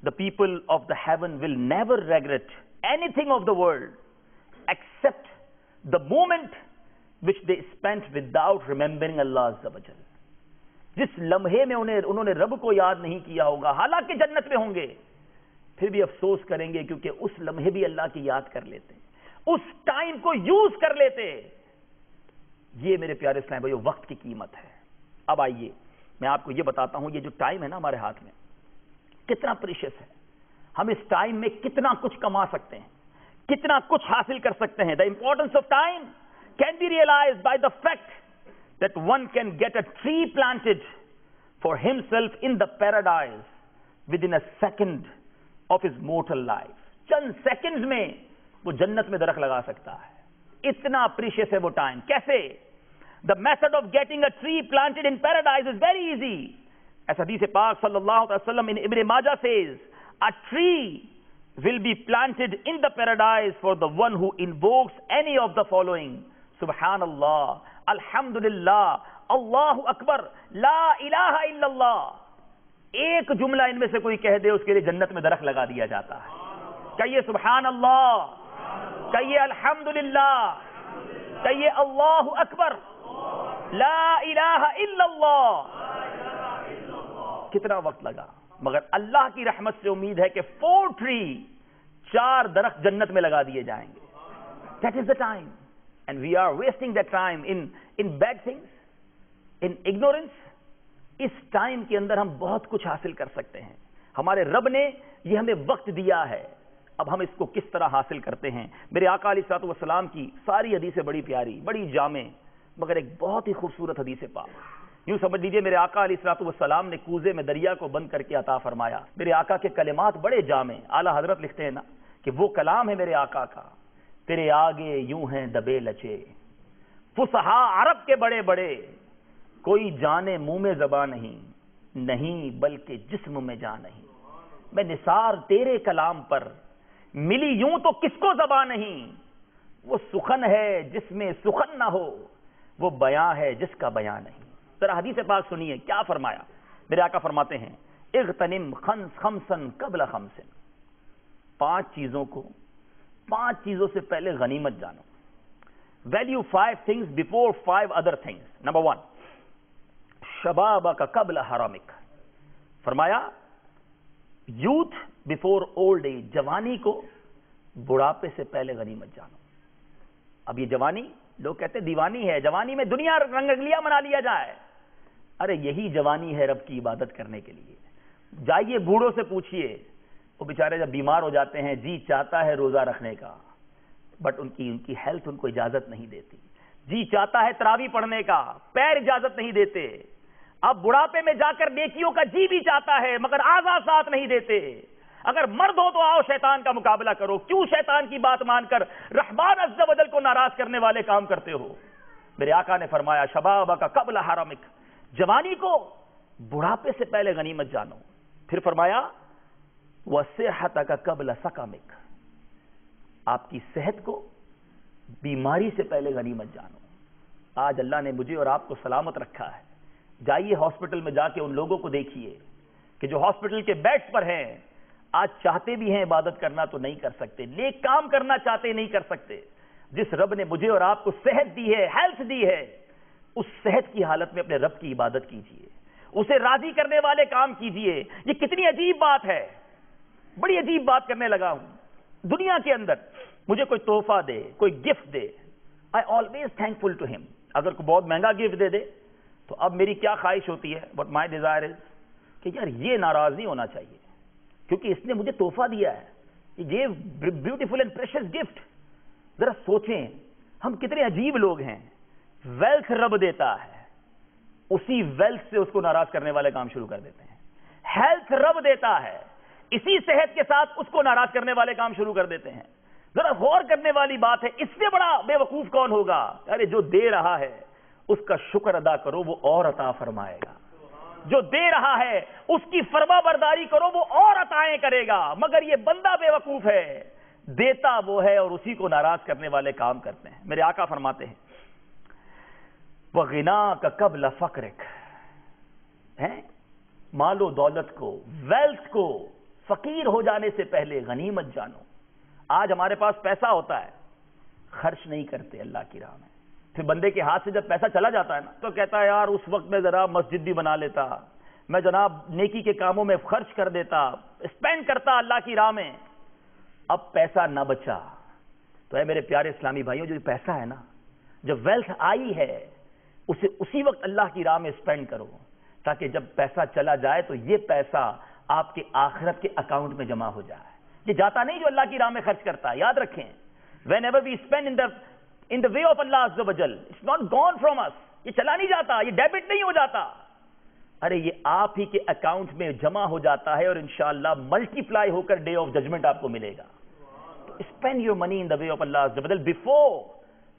the people of the heaven will never regret anything of the world except the moment which they spent without remembering Allah Azza wa Jal. جس لمحے میں انہوں نے رب کو یاد نہیں کیا ہوگا، حالانکہ جنت میں ہوں گے، پھر بھی افسوس کریں گے کیونکہ اس لمحے بھی اللہ کی یاد کر لیتے، اس ٹائم کو یوز کر لیتے. یہ میرے پیارے اسلام بھائیو وقت کی قیمت ہے. اب آئیے میں آپ کو یہ بتاتا ہوں، یہ جو ٹائم ہے نا ہمارے ہاتھ میں کتنا پریشیس ہے. ہم اس ٹائم میں کتنا کچھ کما سکتے ہیں, کتنا کچھ حاصل کر سکتے ہیں. The importance of time can be realized by the fact that one can get a tree planted for himself in the paradise within a second of his mortal life. چند سیکنڈز میں وہ جنت میں درخت لگا سکتا ہے. اتنا پریشیس ہے وہ ٹائم. کیسے؟ The method of getting a tree planted in paradise is very easy. As حدیث پاک صلی اللہ علیہ وسلم in Ibn Majah says, a tree will be planted in the paradise for the one who invokes any of the following: Subhanallah, Alhamdulillah, Allahu Akbar, La ilaha illallah. ایک جملہ ان میں سے کوئی کہہ دے, اس کے لیے جنت میں درخت لگا دیا جاتا ہے. کہیے سبحان اللہ, کہیے الحمدللہ, کہیے اللہ اکبر, لا الہ الا اللہ. کتنا وقت لگا, مگر اللہ کی رحمت سے امید ہے کہ 4 ٹری, 4 درخت جنت میں لگا دیے جائیں گے. That is the time. And we are wasting that time in bad things, in ignorance. اس ٹائم کے اندر ہم بہت کچھ حاصل کر سکتے ہیں. ہمارے رب نے یہ ہمیں وقت دیا ہے, اب ہم اس کو کس طرح حاصل کرتے ہیں. میرے آقا علیہ الصلوۃ والسلام کی ساری حدیثیں بڑی پیاری, بڑی جامع, مگر ایک بہت ہی خوبصورت حدیث پاک. یوں سمجھ لیجئے میرے آقا علیہ الصلوۃ والسلام نے کوزے میں دریا کو بند کر کے عطا فرمایا. میرے آقا کے کلمات بڑے جامع. اعلیٰ حضرت لکھتے ہیں نا کہ وہ کلام ہے میرے آقا کا, تیرے آگے یوں ہیں دبے لچے, فصحا عرب کے بڑے بڑے, کوئی جانے منہ میں زبان نہیں بلکہ جسم میں جان نہیں. میں نثار تیرے کلام پر, ملی یوں تو کس کو زبان نہیں. وہ سخن ہے جس میں سخن نہ ہو, وہ بیاں ہے جس کا بیاں نہیں. ذرا حدیث پاک سنیے کیا فرمایا. میرے آقا فرماتے ہیں اغتنم خمسن قبل خمسن, 5 چیزوں کو 5 چیزوں سے پہلے غنیمت جانو. Value 5 things before 5 other things. Number 1, شبابک قبل حرامک. فرمایا یوتھ بفور اولڈ ایج, جوانی کو بڑھاپے سے پہلے غنیمت جانو. اب یہ جوانی, لوگ کہتے ہیں دیوانی ہے, جوانی میں دنیا رنگ رنگلیاں منا لیا جائے. ارے یہی جوانی ہے رب کی عبادت کرنے کے لیے. جائیے بوڑھوں سے پوچھئے, وہ بیچارے جب بیمار ہو جاتے ہیں جی چاہتا ہے روزہ رکھنے کا, بٹ ان کی ہیلتھ ان کو اجازت نہیں دیتی. جی چاہتا ہے تراویح پڑھنے کا, پیر اجازت نہیں دیتے. اب بڑھاپے میں جا کر نیکیوں کا جی بھی چاہتا ہے مگر اعضاء ساتھ نہیں دیتے. اگر مرد ہو تو آؤ شیطان کا مقابلہ کرو. کیوں شیطان کی بات مان کر رحمان عز و جل کو ناراض کرنے والے کام کرتے ہو. میرے آقا نے فرمایا شبابک قبل حرامک, جوانی کو بڑھاپے سے پہلے غنیمت جانو. پھر فرمایا وصحتک قبل سقمک, آپ کی صحت کو بیماری سے پہلے غنیمت جانو. آج اللہ نے مجھے اور آپ کو سلامت رکھا ہے. جائیے ہاسپٹل میں جا کے ان لوگوں کو دیکھیے کہ جو ہاسپٹل کے بیڈ پر ہیں, آج چاہتے بھی ہیں عبادت کرنا تو نہیں کر سکتے, نیک کام کرنا چاہتے نہیں کر سکتے. جس رب نے مجھے اور آپ کو صحت دی ہے, ہیلتھ دی ہے, اس صحت کی حالت میں اپنے رب کی عبادت کیجیے, اسے راضی کرنے والے کام کیجیے. یہ کتنی عجیب بات ہے, بڑی عجیب بات کرنے لگا ہوں. دنیا کے اندر مجھے کوئی تحفہ دے, کوئی گفٹ دے, I always thankful to him. اگر کوئی بہت مہنگا گفٹ دے دے تو اب میری کیا خواہش ہوتی ہے, بٹ مائی ڈیزائر از کہ یار یہ ناراض نہیں ہونا چاہیے کیونکہ اس نے مجھے تحفہ دیا ہے, یہ بیوٹیفل اینڈ پریشیس گفٹ. ذرا سوچیں ہم کتنے عجیب لوگ ہیں. ویلتھ رب دیتا ہے, اسی ویلتھ سے اس کو ناراض کرنے والے کام شروع کر دیتے ہیں. ہیلتھ رب دیتا ہے, اسی صحت کے ساتھ اس کو ناراض کرنے والے کام شروع کر دیتے ہیں. ذرا غور کرنے والی بات ہے, اس سے بڑا بے وقوف کون ہوگا. ارے جو دے رہا ہے اس کا شکر ادا کرو, وہ اور عطا فرمائے گا. جو دے رہا ہے اس کی فرما برداری کرو, وہ اور عطائیں کرے گا. مگر یہ بندہ بے وقوف ہے, دیتا وہ ہے اور اسی کو ناراض کرنے والے کام کرتے ہیں. میرے آقا فرماتے ہیں وَغِنَاكَ قَبْلَ فَقْرِكَ, مال و دولت کو, ویلتھ کو فقیر ہو جانے سے پہلے غنیمت جانو. آج ہمارے پاس پیسہ ہوتا ہے, خرچ نہیں کرتے اللہ کی راہ میں. پھر بندے کے ہاتھ سے جب پیسہ چلا جاتا ہے نا تو کہتا ہے یار اس وقت میں ذرا مسجد بھی بنا لیتا, میں جناب نیکی کے کاموں میں خرچ کر دیتا, اسپینڈ کرتا اللہ کی راہ میں. اب پیسہ نہ بچا تو اے میرے پیارے اسلامی بھائیوں, جو پیسہ ہے نا, جب ویلتھ آئی ہے اسے اسی وقت اللہ کی راہ میں اسپینڈ کرو, تاکہ جب پیسہ چلا جائے تو یہ پیسہ آپ کے آخرت کے اکاؤنٹ میں جمع ہو جائے. یہ جاتا نہیں جو اللہ کی راہ میں خرچ کرتا ہے. یاد رکھیں, whenever we spend in the way of Allah Azza wa Jal, it's not gone from us. یہ چلا نہیں جاتا, یہ ڈیبٹ نہیں ہو جاتا. ارے یہ آپ ہی کے اکاؤنٹ میں جمع ہو جاتا ہے اور انشاءاللہ ملٹیپلائی ہو کر ڈے آف ججمنٹ آپ کو ملے گا. Spend your money in the way of اللہ عز و جل بفور,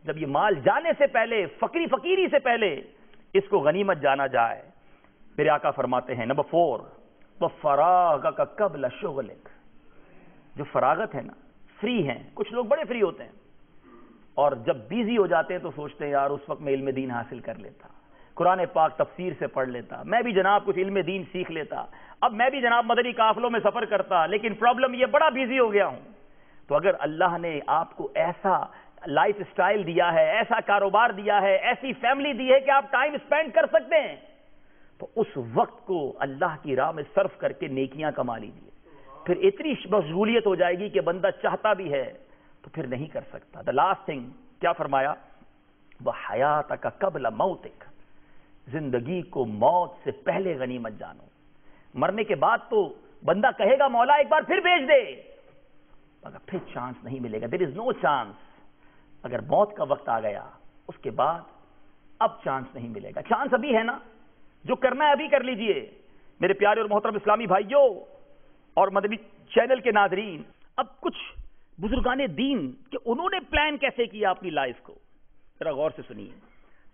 جب یہ مال جانے سے پہلے, فقیری سے پہلے اس کو غنیمت جانا جائے. میرے آقا فرماتے ہیں نمبر 4, وَفَرَاغَكَ قَبْلَ شُغْلِكَ, جو فراغت ہے نا, فری ہیں. کچھ لوگ بڑے فری ہوتے ہیں اور جب بیزی ہو جاتے ہیں تو سوچتے ہیں یار اس وقت میں علم دین حاصل کر لیتا, قرآن پاک تفسیر سے پڑھ لیتا, میں بھی جناب کچھ علم دین سیکھ لیتا, اب میں بھی جناب مدنی قافلوں میں سفر کرتا, لیکن پرابلم یہ بڑا بیزی ہو گیا ہوں. تو اگر اللہ نے آپ کو ایسا لائف سٹائل دیا ہے, ایسا کاروبار دیا ہے, ایسی فیملی دی ہے کہ آپ ٹائم سپینڈ کر سکتے ہیں, تو اس وقت کو اللہ کی راہ میں صرف کر کے نیکیاں کما لیجیے. پھر اتنی مشغولیت ہو جائے گی کہ بندہ چاہتا بھی ہے تو پھر نہیں کر سکتا. دا لاسٹ تھنگ کیا فرمایا, وَحَيَاتَكَ قَبْلَ مَوْتِكَ, زندگی کو موت سے پہلے غنیمت جانو. مرنے کے بعد تو بندہ کہے گا مولا ایک بار پھر بھیج دے, مگر پھر چانس نہیں ملے گا. دیر از نو چانس. اگر موت کا وقت آ گیا اس کے بعد اب چانس نہیں ملے گا. چانس ابھی ہے نا, جو کرنا ہے ابھی کر لیجئے. میرے پیارے اور محترم اسلامی بھائیوں اور مدنی چینل کے ناظرین, اب کچھ بزرگان دین کہ انہوں نے پلان کیسے کیا اپنی لائف کو, ذرا غور سے سنیے.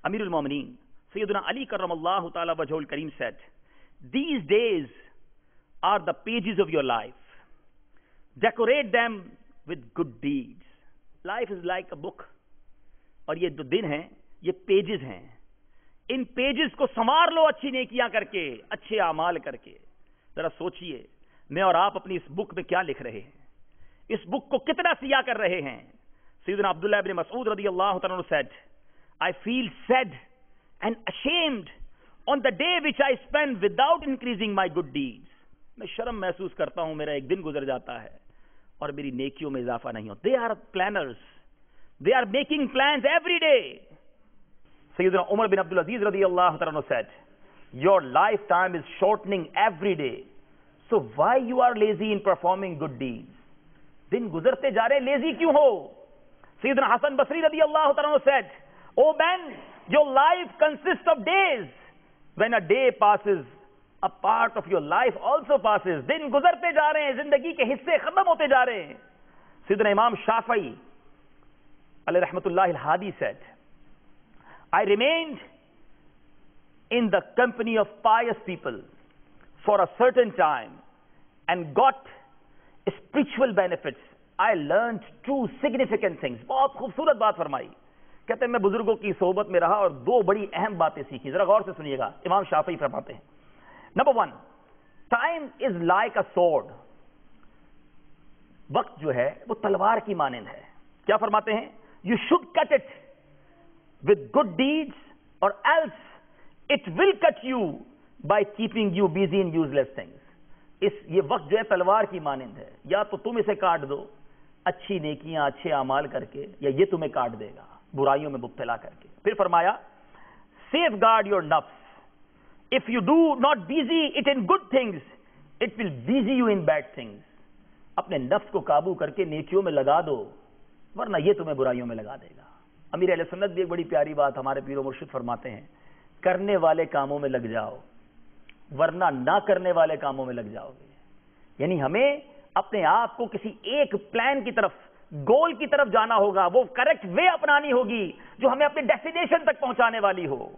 امیر المومنین سیدنا علی کرم اللہ تعالی وجہ الکریم said, these days are the pages of your life. Decorate them with good deeds. Life is like a book. اور یہ جو دن ہیں یہ پیجز ہیں. ان پیجز کو سنوار لو اچھی نیکیاں کر کے, اچھے اعمال کر کے. ذرا سوچئے میں اور آپ اپنی اس بک میں کیا لکھ رہے ہیں, اس بک کو کتنا سیاہ کر رہے ہیں. سیدنا عبداللہ ابن مسعود رضی اللہ تعالیٰ عنہ said, I feel sad and ashamed on the day which I spend without increasing my good deeds. میں شرم محسوس کرتا ہوں, میرا ایک دن گزر جاتا ہے اور میری نیکیوں میں اضافہ نہیں ہوتا. They are planners. They are making plans every day. سیدنا عمر بن عبدالعزیز رضی اللہ تعالیٰ عنہ said, your lifetime is shortening every day. So why you are lazy in performing good deeds? دن گزرتے جا رہے, لیزی کیوں ہو؟ سیدنا حسن بصری رضی اللہ تعالیٰ عنہ said, oh man, your life consists of days. When a day passes, a part of your life also passes. دن گزرتے جا رہے ہیں, زندگی کے حصے ختم ہوتے جا رہے ہیں. سیدنا امام شافعی علیہ رحمت اللہ الہادی said, I remained in the company of pious people for a certain time and got spiritual benefits. I learned two significant things. بہت خوبصورت بات فرمائی. کہتے ہیں میں بزرگوں کی صحبت میں رہا اور دو بڑی اہم باتیں سیکھی. ذرا غور سے سنیے گا. امام شافعی فرماتے ہیں, number 1, time is like a sword. وقت جو ہے وہ تلوار کی مانند ہے. کیا فرماتے ہیں, you should cut it with good deeds or else it will cut you by keeping you busy in useless things. یہ وقت جو ہے تلوار کی مانند ہے, یا تو تم اسے کاٹ دو اچھی نیکیاں اچھے اعمال کر کے, یا یہ تمہیں کاٹ دے گا برائیوں میں مبتلا کر کے. پھر فرمایا, save guard your nafs. If you do not busy it in good things, it will busy you in bad things. اپنے نفس کو قابو کر کے نیکیوں میں لگا دو, ورنہ یہ تمہیں برائیوں میں لگا دے گا. امیر اہل سنت بھی ایک بڑی پیاری بات ہمارے پیر و مرشد فرماتے ہیں, کرنے والے کاموں میں لگ جاؤ ورنہ نہ کرنے والے کاموں میں لگ جاؤ گے. یعنی ہمیں اپنے آپ کو کسی ایک پلان کی طرف, گول کی طرف جانا ہوگا, وہ کریکٹ وے اپنانی ہوگی جو ہمیں اپنے ڈیسٹینیشن تک پہنچانے والی ہو.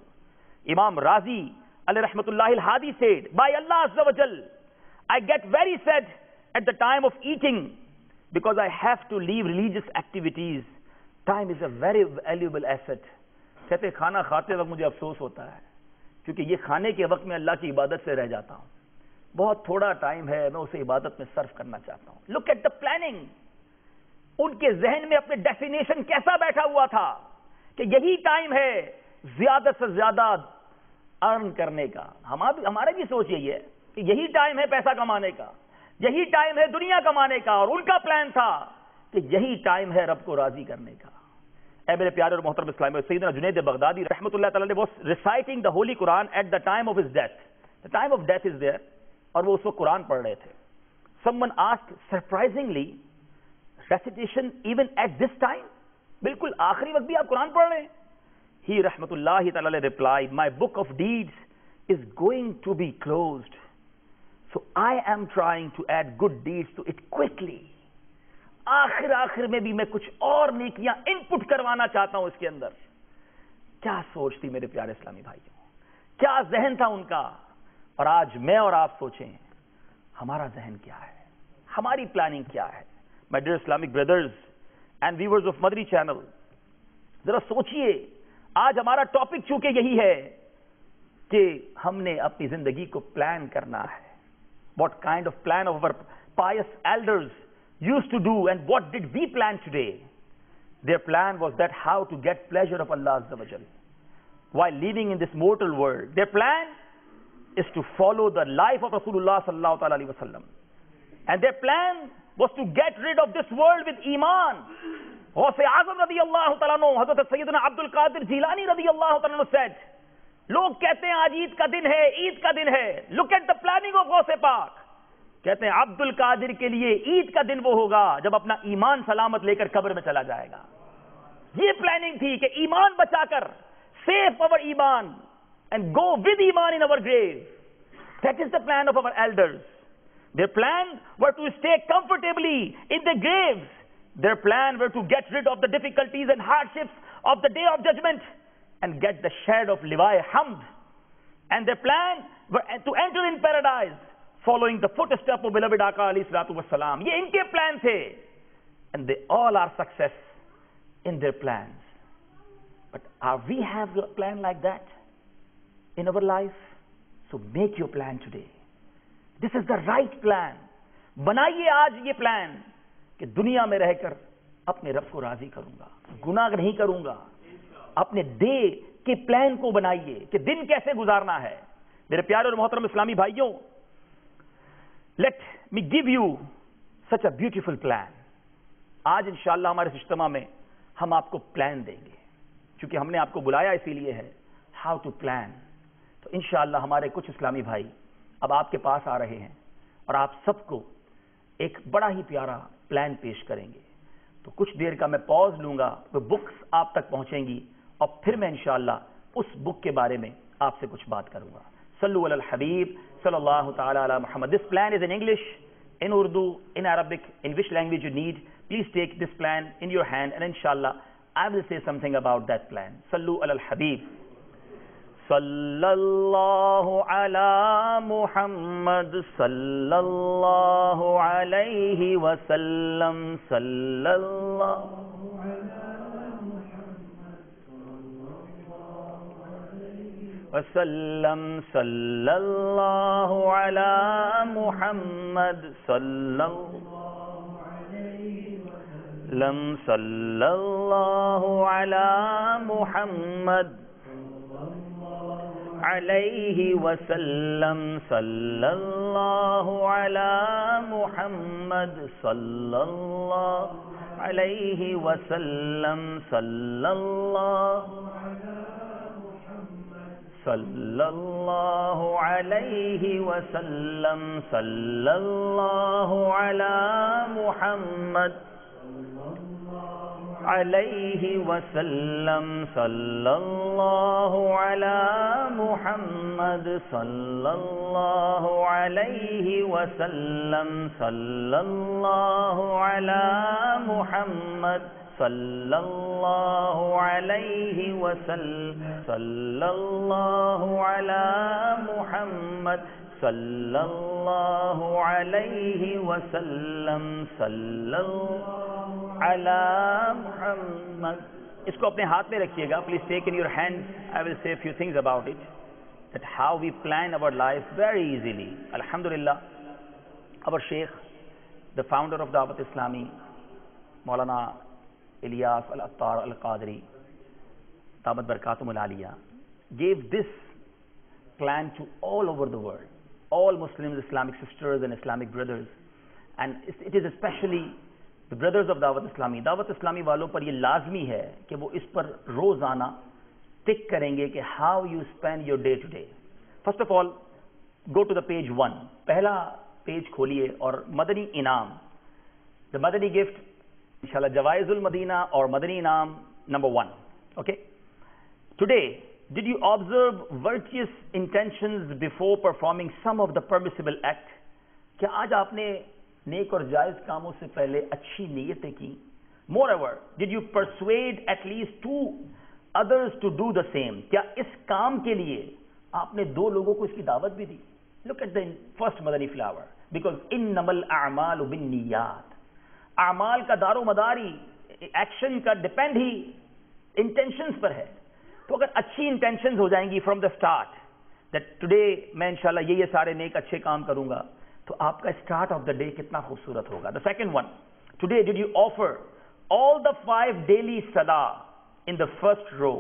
امام راضی علیہ رحمت اللہ الہادی said, by Allah Azza wa Jal, I get very sad at the time of eating because I have to leave religious activities. Time is a very valuable asset. کہتے کھانا کھاتے وقت مجھے افسوس ہوتا ہے کیونکہ یہ کھانے کے وقت میں اللہ کی عبادت سے رہ جاتا ہوں. بہت تھوڑا ٹائم ہے, میں اسے عبادت میں صرف کرنا چاہتا ہوں. Look at the planning. ان کے ذہن میں اپنے ڈیسٹینیشن کیسا بیٹھا ہوا تھا کہ یہی ٹائم ہے زیادہ سے زیادہ ارن کرنے کا. ہمارے بھی سوچ یہی ہے کہ یہی ٹائم ہے پیسہ کمانے کا, یہی ٹائم ہے دنیا کمانے کا, اور ان کا پلان تھا کہ یہی ٹائم ہے رب کو راضی کرنے کا. اے میرے پیارے اور محترم اسلامی, سیدنا جنید بغدادی رحمۃ اللہ تعالی نے was reciting the holy Quran at the time of his death. The time of death is there. اور وہ اس وقت قرآن پڑھ رہے تھے. Someone asked surprisingly, recitation even at this time? بالکل آخری وقت بھی آپ قرآن پڑھ رہے ہیں. He رحمت اللہ تعالی replied, my book of deeds is going to be closed, so I am trying to add good deeds to it quickly. آخر میں بھی میں کچھ اور نیکیاں ان پٹ کروانا چاہتا ہوں اس کے اندر. کیا سوچ تھی میرے پیارے اسلامی بھائیوں, کیا ذہن تھا ان کا. اور آج میں اور آپ سوچیں ہمارا ذہن کیا ہے, ہماری پلاننگ کیا ہے. My dear Islamic brothers and viewers of Madri channel, ذرا سوچئے, آج ہمارا ٹاپک چونکہ یہی ہے کہ ہم نے اپنی زندگی کو پلان کرنا ہے. What kind of plan of our pious elders used to do, and what did we plan today? Their plan was that how to get pleasure of Allah Azza wa Jal while living in this mortal world. Their plan is to follow the life of Rasulullah sallallahu alaihi wasallam, and their plan was to get rid of this world with iman. Ghaus Azam radiyallahu ta'ala anhu, Hazrat Sayyidina Abdul Qadir Jilani radiyallahu ta'ala anhu said, لوگ کہتے ہیں آج عید کا دن ہے, عید کا دن ہے. Look at the planning of Ghaus Pak. کہتے ہیں عبد القادر کے لیے عید کا دن وہ ہوگا جب اپنا ایمان سلامت لے کر قبر میں چلا جائے گا. یہ پلاننگ تھی کہ ایمان بچا کر, save our ایمان and go with ایمان in our grave. That is the plan of our elders. Their plan were to stay comfortably in their graves. Their plan were to get rid of the difficulties and hardships of the day of judgment and get the shade of Liwai Hamd. And their plan were to enter in paradise following the footsteps of beloved Aka alayhi salatu wassalam. یہ ان کے plan تھے. And they all are success in their plans. But are we have a plan like that in our life? So make your plan today. This is the right plan. بنائیے آج یہ plan کہ دنیا میں رہ کر اپنے رب کو راضی کروں گا, گناہ نہیں کروں گا. اپنے ڈے کے پلان کو بنائیے کہ دن کیسے گزارنا ہے. میرے پیارے اور محترم اسلامی بھائیوں, let me give you such a beautiful plan. آج انشاءاللہ ہمارے اجتماع میں ہم آپ کو پلان دیں گے, چونکہ ہم نے آپ کو بلایا اسی لیے ہے, how to plan. تو انشاءاللہ ہمارے کچھ اسلامی بھائی اب آپ کے پاس آ رہے ہیں اور آپ سب کو ایک بڑا ہی پیارا پلان پیش کریں گے. تو کچھ دیر کا میں پاز لوں گا, وہ بکس آپ تک پہنچیں گی اور پھر میں انشاءاللہ اس بک کے بارے میں آپ سے کچھ بات کروں گا. صلو علی الحبیب صلی اللہ تعالی علی محمد. This plan is in English, in Urdu, in Arabic, in which language you need. Please take this plan in your hand and inshallah I will say something about that plan. Sallu ala al-Habib. Sallallahu ala Muhammad sallallahu alayhi wa sallam. Sallallahu wa sallam. Sallallahu ala Muhammad sallallahu لم صلی اللہ علی محمد علیہ وسلم. صلی اللہ علی محمد صلی اللہ علیہ وسلم. صلی اللہ علیہ وسلم. صلی اللہ علی محمد علیہ وسلم. صلی اللہ علی محمد صلی اللہ علیہ وسلم. صلی اللہ علی محمد صلی اللہ علیہ وسلم. صلی اللہ علی محمد صلی اللہ علیہ وسلم. صلی اللہ علی محمد. اس کو اپنے ہاتھ میں رکھیے گا. Please take in your hand. I will say a few things about it, that how we plan our life very easily. Alhamdulillah, our Sheikh, the founder of Dawat Islami, Maulana Ilyas Al-Attar Al-Qadri, Damat Barakatum Al-Aliyah, gave this plan to all over the world, all Muslims, Islamic sisters and Islamic brothers, and it is especially the brothers of Dawat Islami. Dawat Islami والوں پر یہ لازمی ہے کہ وہ اس پر روزانہ ٹک کریں گے کہ how you spend your day to day. First of all, go to the page 1. پہلا پیج کھولیے اور مدنی انعام, the مدنی gift, inshallah, جوائز المدینہ اور مدنی انعام number 1. Okay? Today, did you observe virtuous intentions before performing some of the permissible act? کیا آج آپ نے نیک اور جائز کاموں سے پہلے اچھی نیتیں کی؟ Moreover, did you persuade at least 2 others to do the same? کیا اس کام کے لیے آپ نے 2 لوگوں کو اس کی دعوت بھی دی؟ Look at the first Madani flower. Because انما الاعمال بالنیات. اعمال کا دار و مداری ایکشن کا ڈپینڈ ہی انٹینشنز پر ہے. تو اگر اچھی انٹینشنز ہو جائیں گی from the start that today میں انشاءاللہ یہ سارے نیک اچھے کام کروں گا, تو آپ کا اسٹارٹ آف دا ڈے کتنا خوبصورت ہوگا. The second one, today did you offer all the 5 daily salah in the first row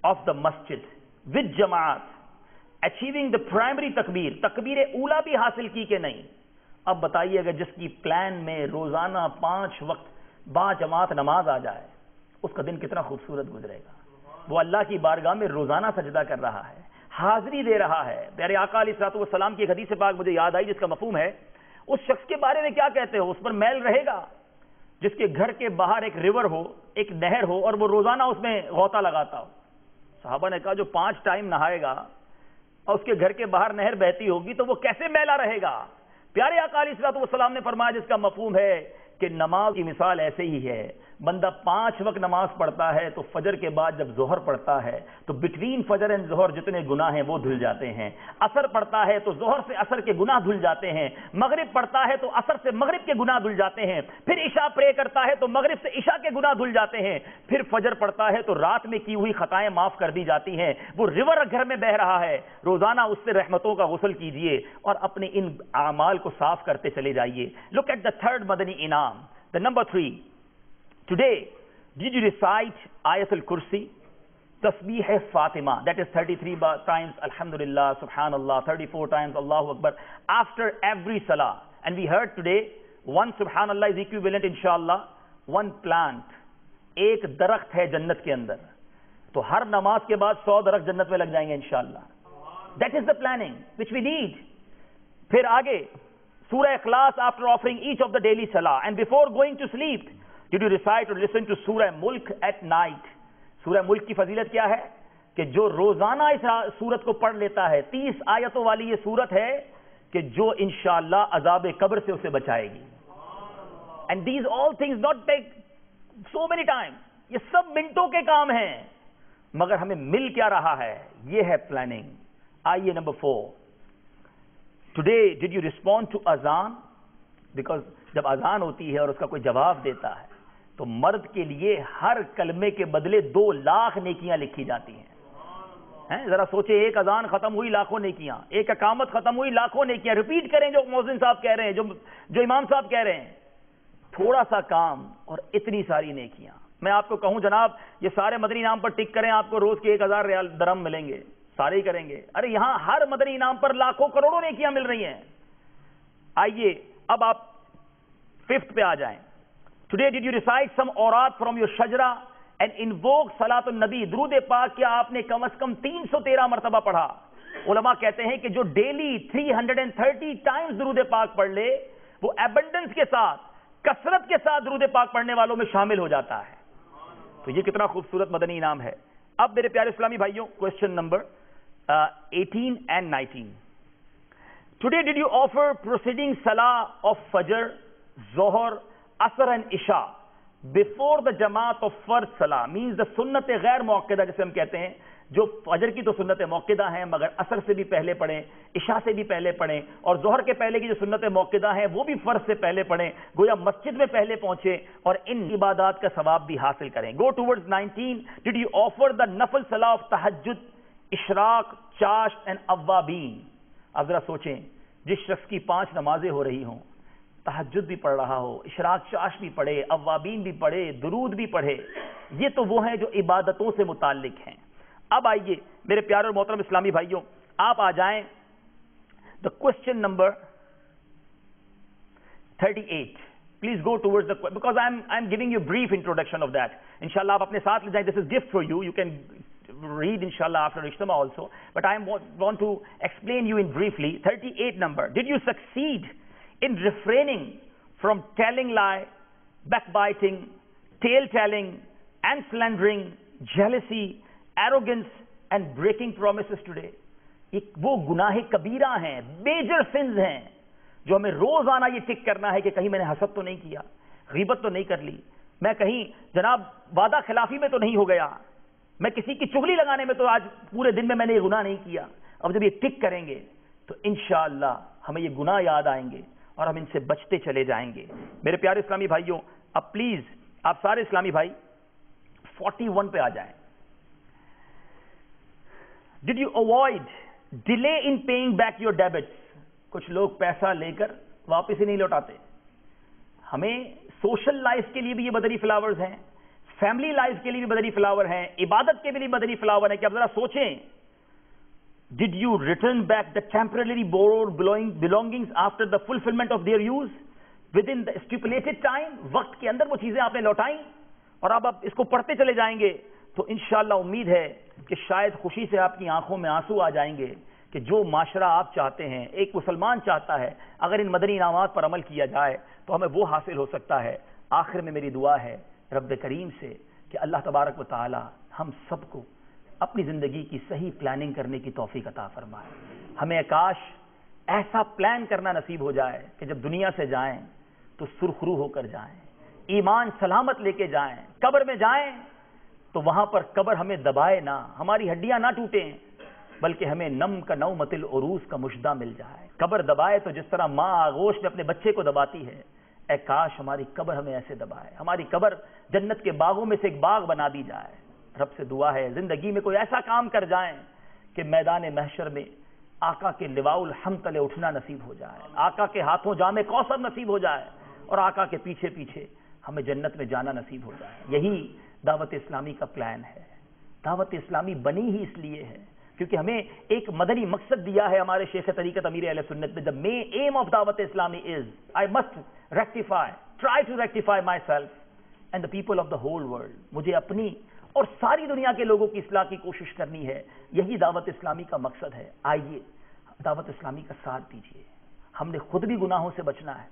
of the masjid with jamaat, achieving the primary takbir, takbir اولا بھی حاصل کی کہ نہیں؟ اب بتائیے اگر جس کی پلان میں روزانہ 5 وقت با جماعت نماز آ جائے, اس کا دن کتنا خوبصورت گزرے گا. وہ اللہ کی بارگاہ میں روزانہ سجدہ کر رہا ہے, حاضری دے رہا ہے. پیارے آقا علیہ الصلوۃ والسلام کی ایک حدیث پاک مجھے یاد آئی جس کا مفہوم ہے, اس شخص کے بارے میں کیا کہتے ہو؟ اس پر میل رہے گا جس کے گھر کے باہر ایک ریور ہو, ایک نہر ہو, اور وہ روزانہ اس میں غوطہ لگاتا ہو. صحابہ نے کہا جو 5 ٹائم نہائے گا اور اس کے گھر کے باہر نہر بہتی ہوگی تو وہ کیسے میلا رہے گا؟ پیارے آقا علیہ الصلوۃ والسلام نے فرمایا جس کا مفہوم ہے کہ نماز کی مثال ایسے ہی ہے. بندہ 5 وقت نماز پڑھتا ہے تو فجر کے بعد جب ظہر پڑھتا ہے تو بٹوین فجر اینڈ ظہر جتنے گناہ ہیں وہ دھل جاتے ہیں. عصر پڑھتا ہے تو ظہر سے عصر کے گناہ دھل جاتے ہیں. مغرب پڑھتا ہے تو عصر سے مغرب کے گناہ دھل جاتے ہیں. پھر عشاء پرے کرتا ہے تو مغرب سے عشاء کے گناہ دھل جاتے ہیں. پھر فجر پڑھتا ہے تو رات میں کی ہوئی خطائیں معاف کر دی جاتی ہیں. وہ ریور گھر میں بہ رہا ہے, روزانہ اس سے رحمتوں کا غسل کیجئے اور اپنے ان اعمال کو صاف کرتے چلے جائیے. لک ایٹ دا تھرڈ مدنی انعام, the number 3. Today, did you recite Ayat al-Kursi, Tasbih Fatima, that is 33 times Alhamdulillah, Subhanallah, 34 times Allahu Akbar, after every salah? And we heard today, 1 Subhanallah is equivalent inshallah, 1 plant, ایک درخت ہے جنت کے اندر, تو ہر نماز کے بعد 100 درخت جنت میں لگ جائیں گے انشاءاللہ. That is the planning which we need. پھر آگے Surah Ikhlas after offering each of the daily salah, and before going to sleep, did you recite or listen to Surah Mulk at night? Surah Mulk کی فضیلت کیا ہے کہ جو روزانہ اس سورت کو پڑھ لیتا ہے, 30 آیتوں والی یہ سورت ہے کہ جو انشاءاللہ عذاب قبر سے اسے بچائے گی. And these all things not take so many time, یہ سب منٹوں کے کام ہیں, مگر ہمیں مل کیا رہا ہے, یہ ہے پلاننگ. آئیے number 4. Today, did you respond to azan? Because جب اذان ہوتی ہے اور اس کا کوئی جواب دیتا ہے تو مرد کے لیے ہر کلمے کے بدلے 2 لاکھ نیکیاں لکھی جاتی ہیں. ذرا سوچے, ایک اذان ختم ہوئی لاکھوں نیکیاں, ایک اقامت ختم ہوئی لاکھوں نیکیاں. ریپیٹ کریں جو مؤذن صاحب کہہ رہے ہیں, جو امام صاحب کہہ رہے ہیں. تھوڑا سا کام اور اتنی ساری نیکیاں. میں آپ کو کہوں جناب یہ سارے مدنی انعام پر ٹک کریں, آپ کو روز کے 1000 ریال درہم ملیں گے, سارے ہی کریں گے. ارے یہاں ہر مدنی انعام پر لاکھوں کروڑوں نیکیاں مل رہی ہیں. آئیے اب آپ 5th پہ آ جائیں. Today did you recite some aurat from your shajra and invoke salat al-nabi, درود پاک کیا آپ نے کم از کم 313 مرتبہ پڑھا؟ علماء کہتے ہیں کہ جو ڈیلی 330 ٹائمز درود پاک پڑھ لے وہ ایبنڈنس کے ساتھ, کثرت کے ساتھ درود پاک پڑھنے والوں میں شامل ہو جاتا ہے. تو یہ کتنا خوبصورت مدنی انعام ہے. اب میرے پیارے اسلامی بھائیوں, question number 18 and 19. Today did you offer proceeding salah of Fajr, Zohar, Asr and Isha before the Jamaat of Fard Salah, means the sunnat غیر موقدہ جسے ہم کہتے ہیں, جو فجر کی تو سنت موقدہ ہیں مگر عصر سے بھی پہلے پڑھیں, عشاء سے بھی پہلے پڑھیں, اور ظہر کے پہلے کی جو سنت موقدہ ہیں وہ بھی فرض سے پہلے پڑھیں, گویا مسجد میں پہلے پہنچے اور ان عبادات کا ثواب بھی حاصل کریں. Go towards 19. Did you offer the nafil salah of tahajjud, اشراق, چاشت and اوابین؟ اب ذرا سوچیں, جس شخص کی 5 نمازیں ہو رہی ہوں, تہجد بھی پڑھ رہا ہو, اشراق چاشت بھی پڑھے, اوابین بھی پڑھے, درود بھی پڑھے, یہ تو وہ ہیں جو عبادتوں سے متعلق ہیں. اب آئیے میرے پیارے اور محترم اسلامی بھائیوں, آپ آ جائیں the question number 38. Please go towards the, because I'm giving you brief introduction of that. Inshallah آپ اپنے ساتھ لے جائیں. This is gift for you. You can read inshallah after Ijtima also, but I want to explain you in briefly. 38 number. Did you succeed in refraining from telling lie, backbiting, tale-telling, and slandering, jealousy, arrogance, and breaking promises today? وہ گناہ کبیرہ ہیں, major sins ہیں, جو ہمیں روزانہ یہ ٹک کرنا ہے کہ کہیں میں نے حسد تو نہیں کیا, غیبت تو نہیں کر لی, میں کہیں جناب وعدہ خلافی میں تو نہیں ہو گیا, میں کسی کی چغلی لگانے میں تو آج پورے دن میں نے یہ گناہ نہیں کیا. اب جب یہ ٹک کریں گے تو انشاءاللہ ہمیں یہ گناہ یاد آئیں گے اور ہم ان سے بچتے چلے جائیں گے. میرے پیارے اسلامی بھائیوں, اب پلیز آپ سارے اسلامی بھائی 41 پہ آ جائیں. Did you avoid delay in paying back your debits? کچھ لوگ پیسہ لے کر واپس ہی نہیں لوٹاتے. ہمیں سوشل لائف کے لیے بھی یہ بدری فلاورز ہیں, فیملی لائف کے لیے بھی بدری فلاور ہیں, عبادت کے بھی بدری فلاور ہیں. کہ اب ذرا سوچیں, did you return back the temporarily borrowed belongings after the fulfillment of their use within the stipulated time? وقت کے اندر وہ چیزیں آپ نے لوٹائیں, اور اب آپ اس کو پڑھتے چلے جائیں گے تو انشاءاللہ امید ہے کہ شاید خوشی سے آپ کی آنکھوں میں آنسو آ جائیں گے کہ جو معاشرہ آپ چاہتے ہیں, ایک مسلمان چاہتا ہے, اگر ان مدنی انعامات پر عمل کیا جائے تو ہمیں وہ حاصل ہو سکتا ہے. آخر میں میری دعا ہے رب کریم سے کہ اللہ تبارک و تعالی ہم سب کو اپنی زندگی کی صحیح پلاننگ کرنے کی توفیق عطا فرمائے. ہمیں کاش ایسا پلان کرنا نصیب ہو جائے کہ جب دنیا سے جائیں تو سرخرو ہو کر جائیں, ایمان سلامت لے کے جائیں. قبر میں جائیں تو وہاں پر قبر ہمیں دبائے نہ, ہماری ہڈیاں نہ ٹوٹیں, بلکہ ہمیں نم کا نومت العروس کا مشدہ مل جائے. قبر دبائے تو جس طرح ماں آغوش میں اپنے بچے کو دباتی ہے, اے کاش ہماری قبر ہمیں ایسے دبائے, ہماری قبر جنت کے باغوں میں سے ایک باغ بنا دی جائے. رب سے دعا ہے زندگی میں کوئی ایسا کام کر جائیں کہ میدان محشر میں آقا کے لواء الحمد تلے اٹھنا نصیب ہو جائے, آقا کے ہاتھوں جام کوثر نصیب ہو جائے, اور آقا کے پیچھے پیچھے ہمیں جنت میں جانا نصیب ہو جائے. یہی دعوت اسلامی کا پلان ہے. دعوت اسلامی بنی ہی اس لیے ہے کیونکہ ہمیں ایک مدنی مقصد دیا ہے ہمارے شیخ طریقت امیر اہل سنت نے. The main aim of دعوت اسلامی is I must try to rectify myself and the people of the whole world. مجھے اپنی اور ساری دنیا کے لوگوں کی اصلاح کی کوشش کرنی ہے. یہی دعوت اسلامی کا مقصد ہے. آئیے دعوت اسلامی کا ساتھ دیجیے. ہم نے خود بھی گناہوں سے بچنا ہے,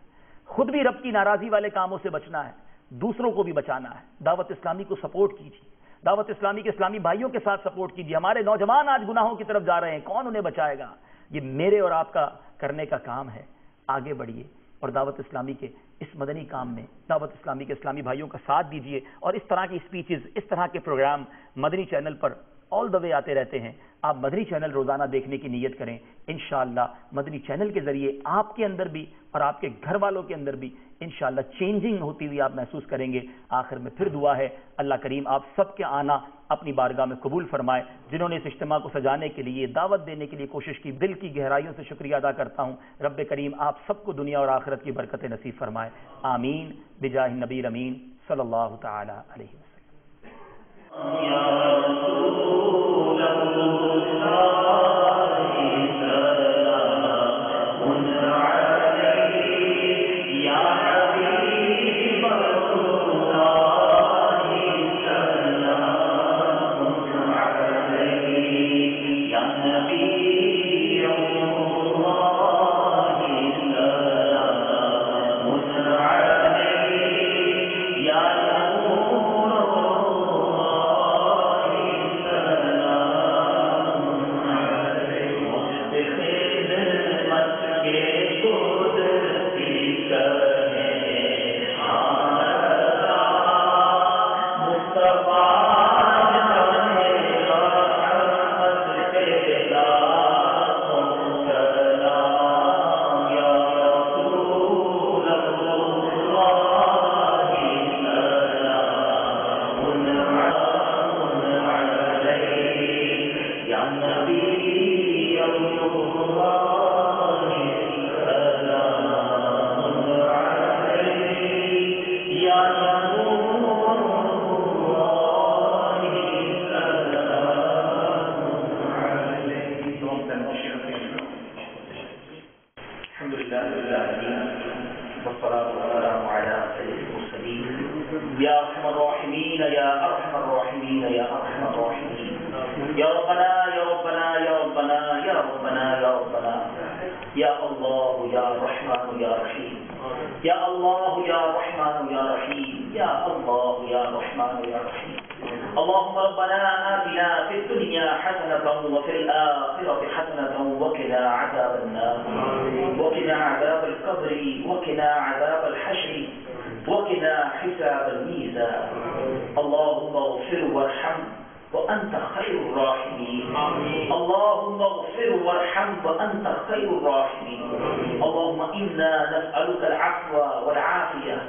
خود بھی رب کی ناراضی والے کاموں سے بچنا ہے, دوسروں کو بھی بچانا ہے. دعوت اسلامی کو سپورٹ کیجیے, دعوت اسلامی کے اسلامی بھائیوں کے ساتھ سپورٹ کیجیے. ہمارے نوجوان آج گناہوں کی طرف جا رہے ہیں, کون انہیں بچائے گا؟ یہ میرے اور آپ کا کرنے کا کام ہے. آگے بڑھیے اور دعوت اسلامی کے اس مدنی کام میں دعوت اسلامی کے اسلامی بھائیوں کا ساتھ دیجیے. اور اس طرح کی سپیچز, اس طرح کے پروگرام مدنی چینل پر آل دا وے آتے رہتے ہیں. آپ مدنی چینل روزانہ دیکھنے کی نیت کریں. انشاءاللہ مدنی چینل کے ذریعے آپ کے اندر بھی اور آپ کے گھر والوں کے اندر بھی انشاءاللہ چینجنگ ہوتی ہوئی آپ محسوس کریں گے. آخر میں پھر دعا ہے اللہ کریم آپ سب کے آنا اپنی بارگاہ میں قبول فرمائے. جنہوں نے اس اجتماع کو سجانے کے لیے, دعوت دینے کے لیے کوشش کی, دل کی گہرائیوں سے شکریہ ادا کرتا ہوں. رب کریم آپ سب کو دنیا اور آخرت کی برکتیں نصیب فرمائے. آمین بجاہ نبی امین صلی اللہ تعالی علیہ وسلم. یا ارحم الراحمین یا ارحم الراحمین یا ارحم الراحمین. یا ربنا یا ربنا یا ربنا یا ربنا یا ربنا یا اللہ یا رحمان یا رحیم یا اللہ یا رحمان یا رحیم یا اللہ یا رحمان یا رحیم اللهم ربنا آتنا في الدنيا حسنة وفي الآخرة حسنة وقنا عذاب النار وقنا عذاب القبر وقنا عذاب الحشر وقنا حساب الميزان اللهم اغفر وارحم وأنت خير الراحمين اللهم اغفر وارحم وأنت خير الراحمين اللهم إنا نسألك العفو والعافية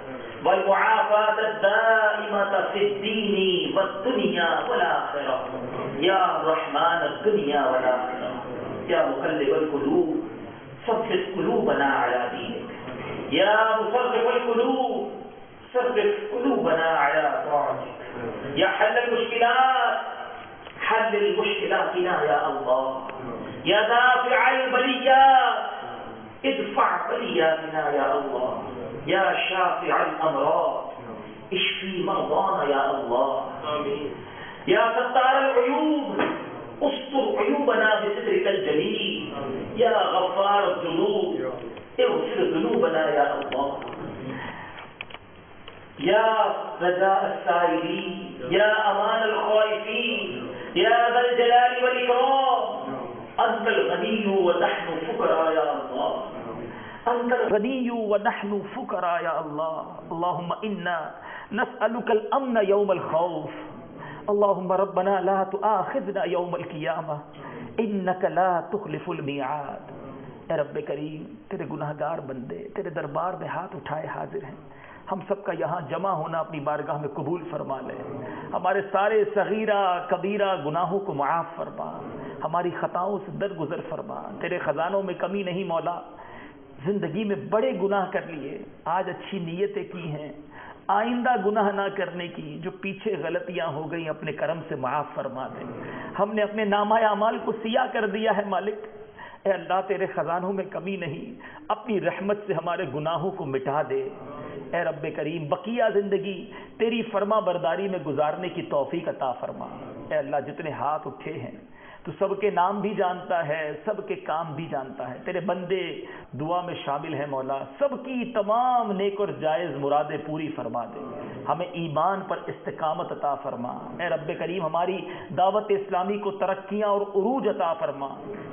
والمعافاة الدائمة في الدين والدنيا والآخرة يا رحمن الدنيا والآخرة يا مقلب القلوب ثبت قلوبنا على دينك يا مصرف القلوب ثبت قلوبنا على طاعتك يا حل المشكلات حل المشكلاتنا يا الله يا دافع البليات ادفع بلياتنا يا الله يا شافع الأمراض اشفي مرضانا يا الله آمين يا ستار العيوب استر عيوبنا بسترك الجليل يا غفار الذنوب اغفر ذنوبنا يا الله يا رجاء السائلين يا امان الخائفين يا ذا الجلال والإكرام انت الغني ونحن فقراء يا الله انت الغني ونحن فقراء يا الله اللهم انا نسألك الامن يوم الخوف اللهم ربنا لا تؤاخذنا يوم القيامة انك لا تخلف الميعاد اے رب کریم تیرے گناہگار بندے تیرے دربار میں ہاتھ اٹھائے حاضر ہیں ہم سب کا یہاں جمع ہونا اپنی بارگاہ میں قبول فرما لے ہمارے سارے صغیرہ کبیرہ گناہوں کو معاف فرما ہماری خطاؤں سے درگزر فرما تیرے خزانوں میں کمی نہیں مولا زندگی میں بڑے گناہ کر لیے آج اچھی نیتیں کی ہیں آئندہ گناہ نہ کرنے کی جو پیچھے غلطیاں ہو گئیں اپنے کرم سے معاف فرما دے ہم نے اپنے نامہ اعمال کو سیاہ کر دیا ہے مالک اے اللہ تیرے خزانوں میں کمی نہیں اپنی رحمت سے ہمارے گناہوں کو مٹا دے اے رب کریم بقیہ زندگی تیری فرما برداری میں گزارنے کی توفیق عطا فرما اے اللہ جتنے ہاتھ اٹھے ہیں تو سب کے نام بھی جانتا ہے سب کے کام بھی جانتا ہے تیرے بندے دعا میں شامل ہیں مولا سب کی تمام نیک اور جائز مرادیں پوری فرما دے ہمیں ایمان پر استقامت عطا فرما اے رب کریم ہماری دعوت اسلامی کو ترقیاں اور عروج عطا فرما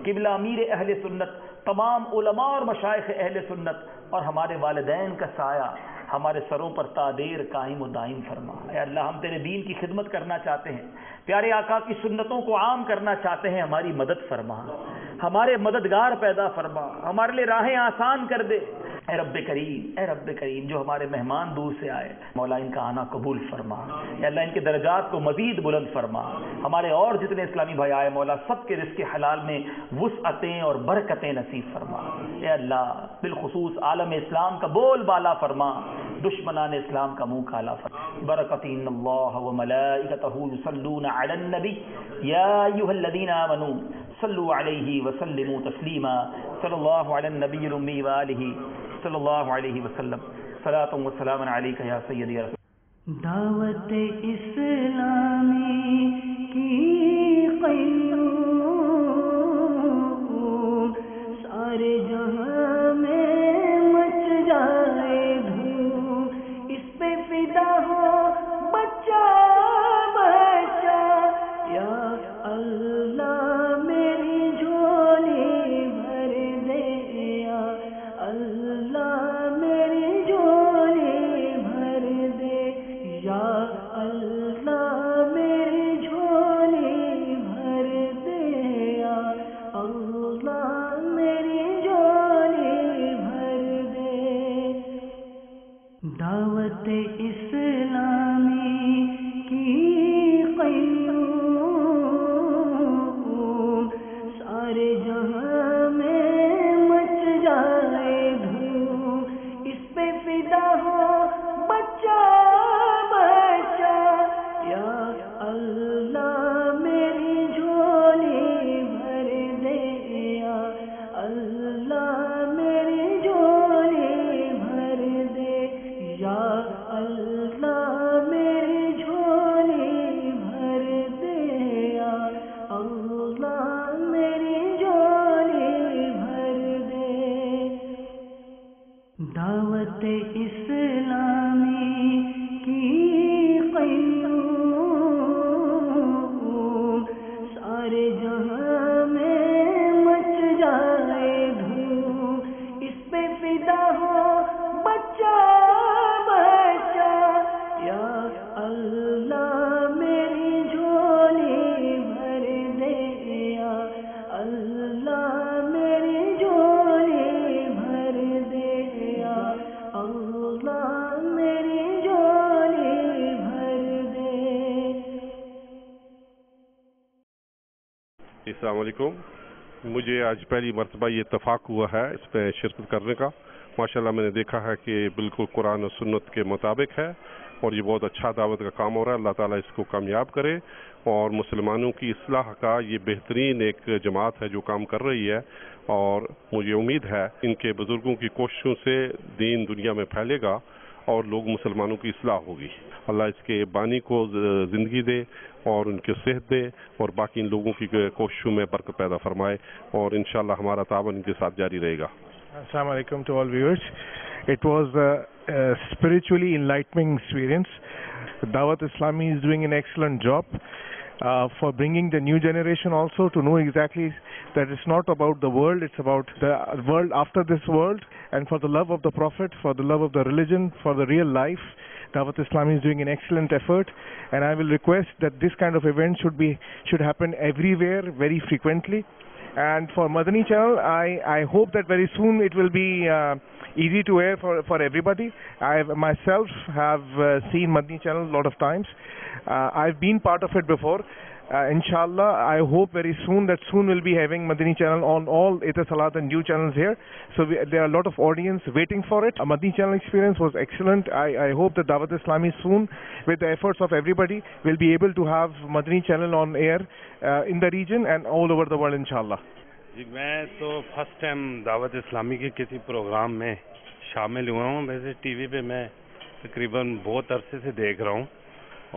قبلہ امیر اہل سنت تمام علماء اور مشائخ اہل سنت اور ہمارے والدین کا سایہ ہمارے سروں پر تادیر قائم و دائم فرما اے اللہ ہم تیرے دین کی خدمت کرنا چاہتے ہیں پیارے آقا کی سنتوں کو عام کرنا چاہتے ہیں ہماری مدد فرما ہمارے مددگار پیدا فرما ہمارے لیے راہیں آسان کر دے اے رب کریم جو ہمارے مہمان دور سے آئے مولا ان کا آنا قبول فرما اے اللہ ان کے درجات کو مزید بلند فرما ہمارے اور جتنے اسلامی بھائی آئے مولا سب کے رزق حلال میں وسعتیں اور برکتیں نصیب فرما اے اللہ بالخصوص عالم اسلام کا بول بالا فرما دشمنان اسلام کا منہ کالا فرما برکت ان اللہ وملائکتہ یصلون علی النبی یا ایھا الذین آمنوا صلوا علیہ وسلموا تسلیما صلی اللہ علی النبی الامی وآلہ صلی اللہ علیہ وسلم صلاۃ و سلام علیک یا سیدی یا رسول دعوت اسلامی کی قیوم سارے جہاں میں مچ جائے دھوم اس پہ فدا ہو بچہ بچہ یا اللہ میری جھولی بھر دے یا اللہ میری جھولی بھر دے یا اللہ میری جھولی بھر دے یا اللہ میری جھولی بھر دے دعوت اسلامی کی قیوم سارے جہاں میں مچ جائے دھوم اس پہ فدا ہو بچہ بچہ یا اللہ میری جھولی بھر دے یا اللہ میری جھولی بھر دے یا اللہ میری جھولی بھر دے یا اللہ دعوت اسلامی کی قیوم سارے جہاں میں مچ جائے دھوم اس پہ فدا ہو بچہ بچہ یا اللہ میری جھولی بھر دے یا اللہ میری جھولی بھر دے یا اللہ میری جھولی بھر دے. السلام علیکم. مجھے آج پہلی مرتبہ یہ اتفاق ہوا ہے اس پہ شرکت کرنے کا. ماشاءاللہ میں نے دیکھا ہے کہ بالکل قرآن و سنت کے مطابق ہے اور یہ بہت اچھا دعوت کا کام ہو رہا ہے. اللہ تعالیٰ اس کو کامیاب کرے اور مسلمانوں کی اصلاح کا یہ بہترین ایک جماعت ہے جو کام کر رہی ہے اور مجھے امید ہے ان کے بزرگوں کی کوششوں سے دین دنیا میں پھیلے گا اور لوگ مسلمانوں کی اصلاح ہوگی. اللہ اس کے بانی کو زندگی دے اور ان کی صحت دے اور باقی ان لوگوں کی کوششوں میں برکت پیدا فرمائے اور انشاءاللہ ہمارا تعاون ان کے ساتھ جاری رہے گا. Assalamu alaikum to all viewers. It was a spiritually enlightening experience. Dawat Islami is doing an excellent job for bringing the new generation also to know exactly that it's not about the world, it's about the world after this world, and for the love of the Prophet, for the love of the religion, for the real life. Dawat Islami is doing an excellent effort, and I will request that this kind of event should happen everywhere very frequently. And for Madani channel, I hope that very soon it will be easy to air for everybody. I myself have seen Madani channel a lot of times. I've been part of it before. Inshallah, I hope very soon we'll be having Madani channel on all Ita Salat and new channels here. So there are a lot of audience waiting for it. Madani channel experience was excellent. I hope that Dawat Islami soon, with the efforts of everybody, will be able to have Madani channel on air in the region and all over the world, inshallah. جی میں تو first time دعوت اسلامی کے کسی programme میں شامل ہوا ہوں. ویسے ٹی وی پہ میں تقریباً بہت عرصے سے دیکھ رہا ہوں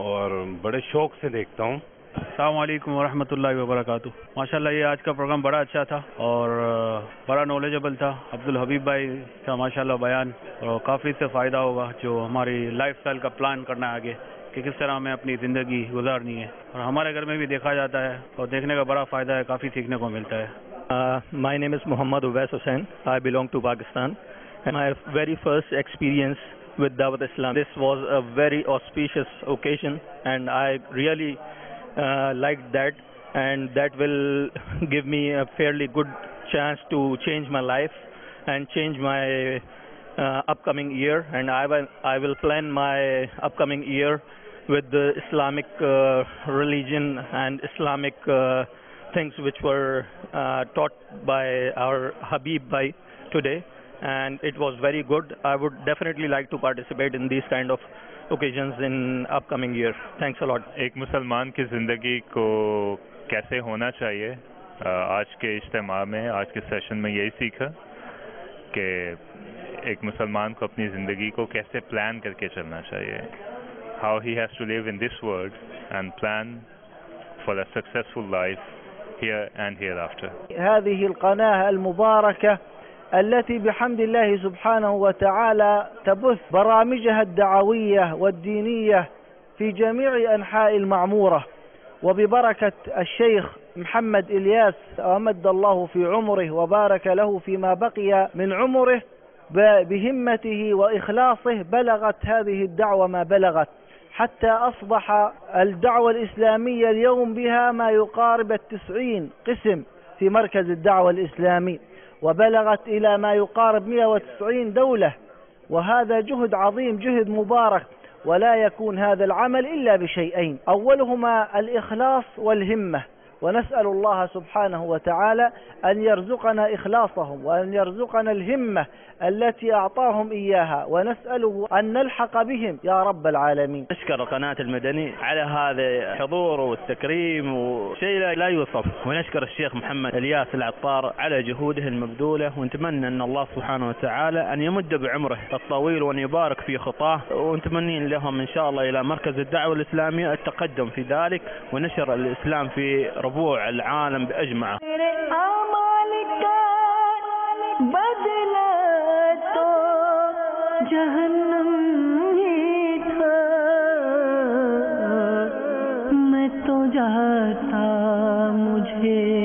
اور بڑے شوق سے دیکھتا ہوں. السلام علیکم ورحمۃ اللہ وبرکاتہ. ماشاءاللہ یہ آج کا پروگرام بڑا اچھا تھا اور بڑا نالجبل تھا. عبدالحبیب بھائی کا ماشاءاللہ بیان اور کافی سے فائدہ ہوگا جو ہماری لائف سٹائل کا پلان کرنا ہے آگے کہ کس طرح ہمیں اپنی زندگی گزارنی ہے اور ہمارے گھر میں بھی دیکھا جاتا ہے اور دیکھنے کا بڑا فائدہ ہے, کافی سیکھنے کو ملتا ہے. My name is Muhammad Uwais Hussain. I belong to Pakistan. And my very first experience with Dawat Islam. This was a very auspicious occasion and I really liked that, and that will give me a fairly good chance to change my life and change my upcoming year, and I will plan my upcoming year with the Islamic religion and Islamic things which were taught by our Habib Bhai today, and it was very good. I would definitely like to participate in these kind of occasions in upcoming year. Thanks a lot. ایک مسلمان کی زندگی کو کیسے ہونا چاہیے, آج کے اجتماع میں, آج کے سیشن میں یہی سیکھا کہ ایک مسلمان کو اپنی زندگی کو کیسے پلان کر کے چلنا چاہیے. How he has to live in this world and plan for a successful life here and hereafter. هذه القناة المباركة التي بحمد الله سبحانه وتعالى تبث برامجها الدعوية والدينية في جميع أنحاء المعمورة, وببركة الشيخ محمد إلياس أمد الله في عمره وبارك له فيما بقي من عمره بهمته وإخلاصه بلغت هذه الدعوة ما بلغت, حتى أصبح الدعوة الإسلامية اليوم بها ما يقارب 90 قسم في مركز الدعوة الإسلامي, وبلغت إلى ما يقارب 190 دولة, وهذا جهد عظيم, جهد مبارك. ولا يكون هذا العمل إلا بشيئين, أولهما الإخلاص والهمة, ونسأل الله سبحانه وتعالى أن يرزقنا إخلاصهم وأن يرزقنا الهمة التي أعطاهم إياها, ونسأله أن نلحق بهم يا رب العالمين. نشكر قناة المدني على هذا الحضور والتكريم وشيء لا يوصف, ونشكر الشيخ محمد إلياس العطار على جهوده المبذولة, ونتمنى أن الله سبحانه وتعالى أن يمد بعمره الطويل وأن يبارك في خطاه, ونتمنين لهم إن شاء الله إلى مركز الدعوة الإسلامية التقدم في ذلك ونشر الإسلام في ربوع العالم بأجمعه. جہنم ہی تھا، میں تو جاتا مجھے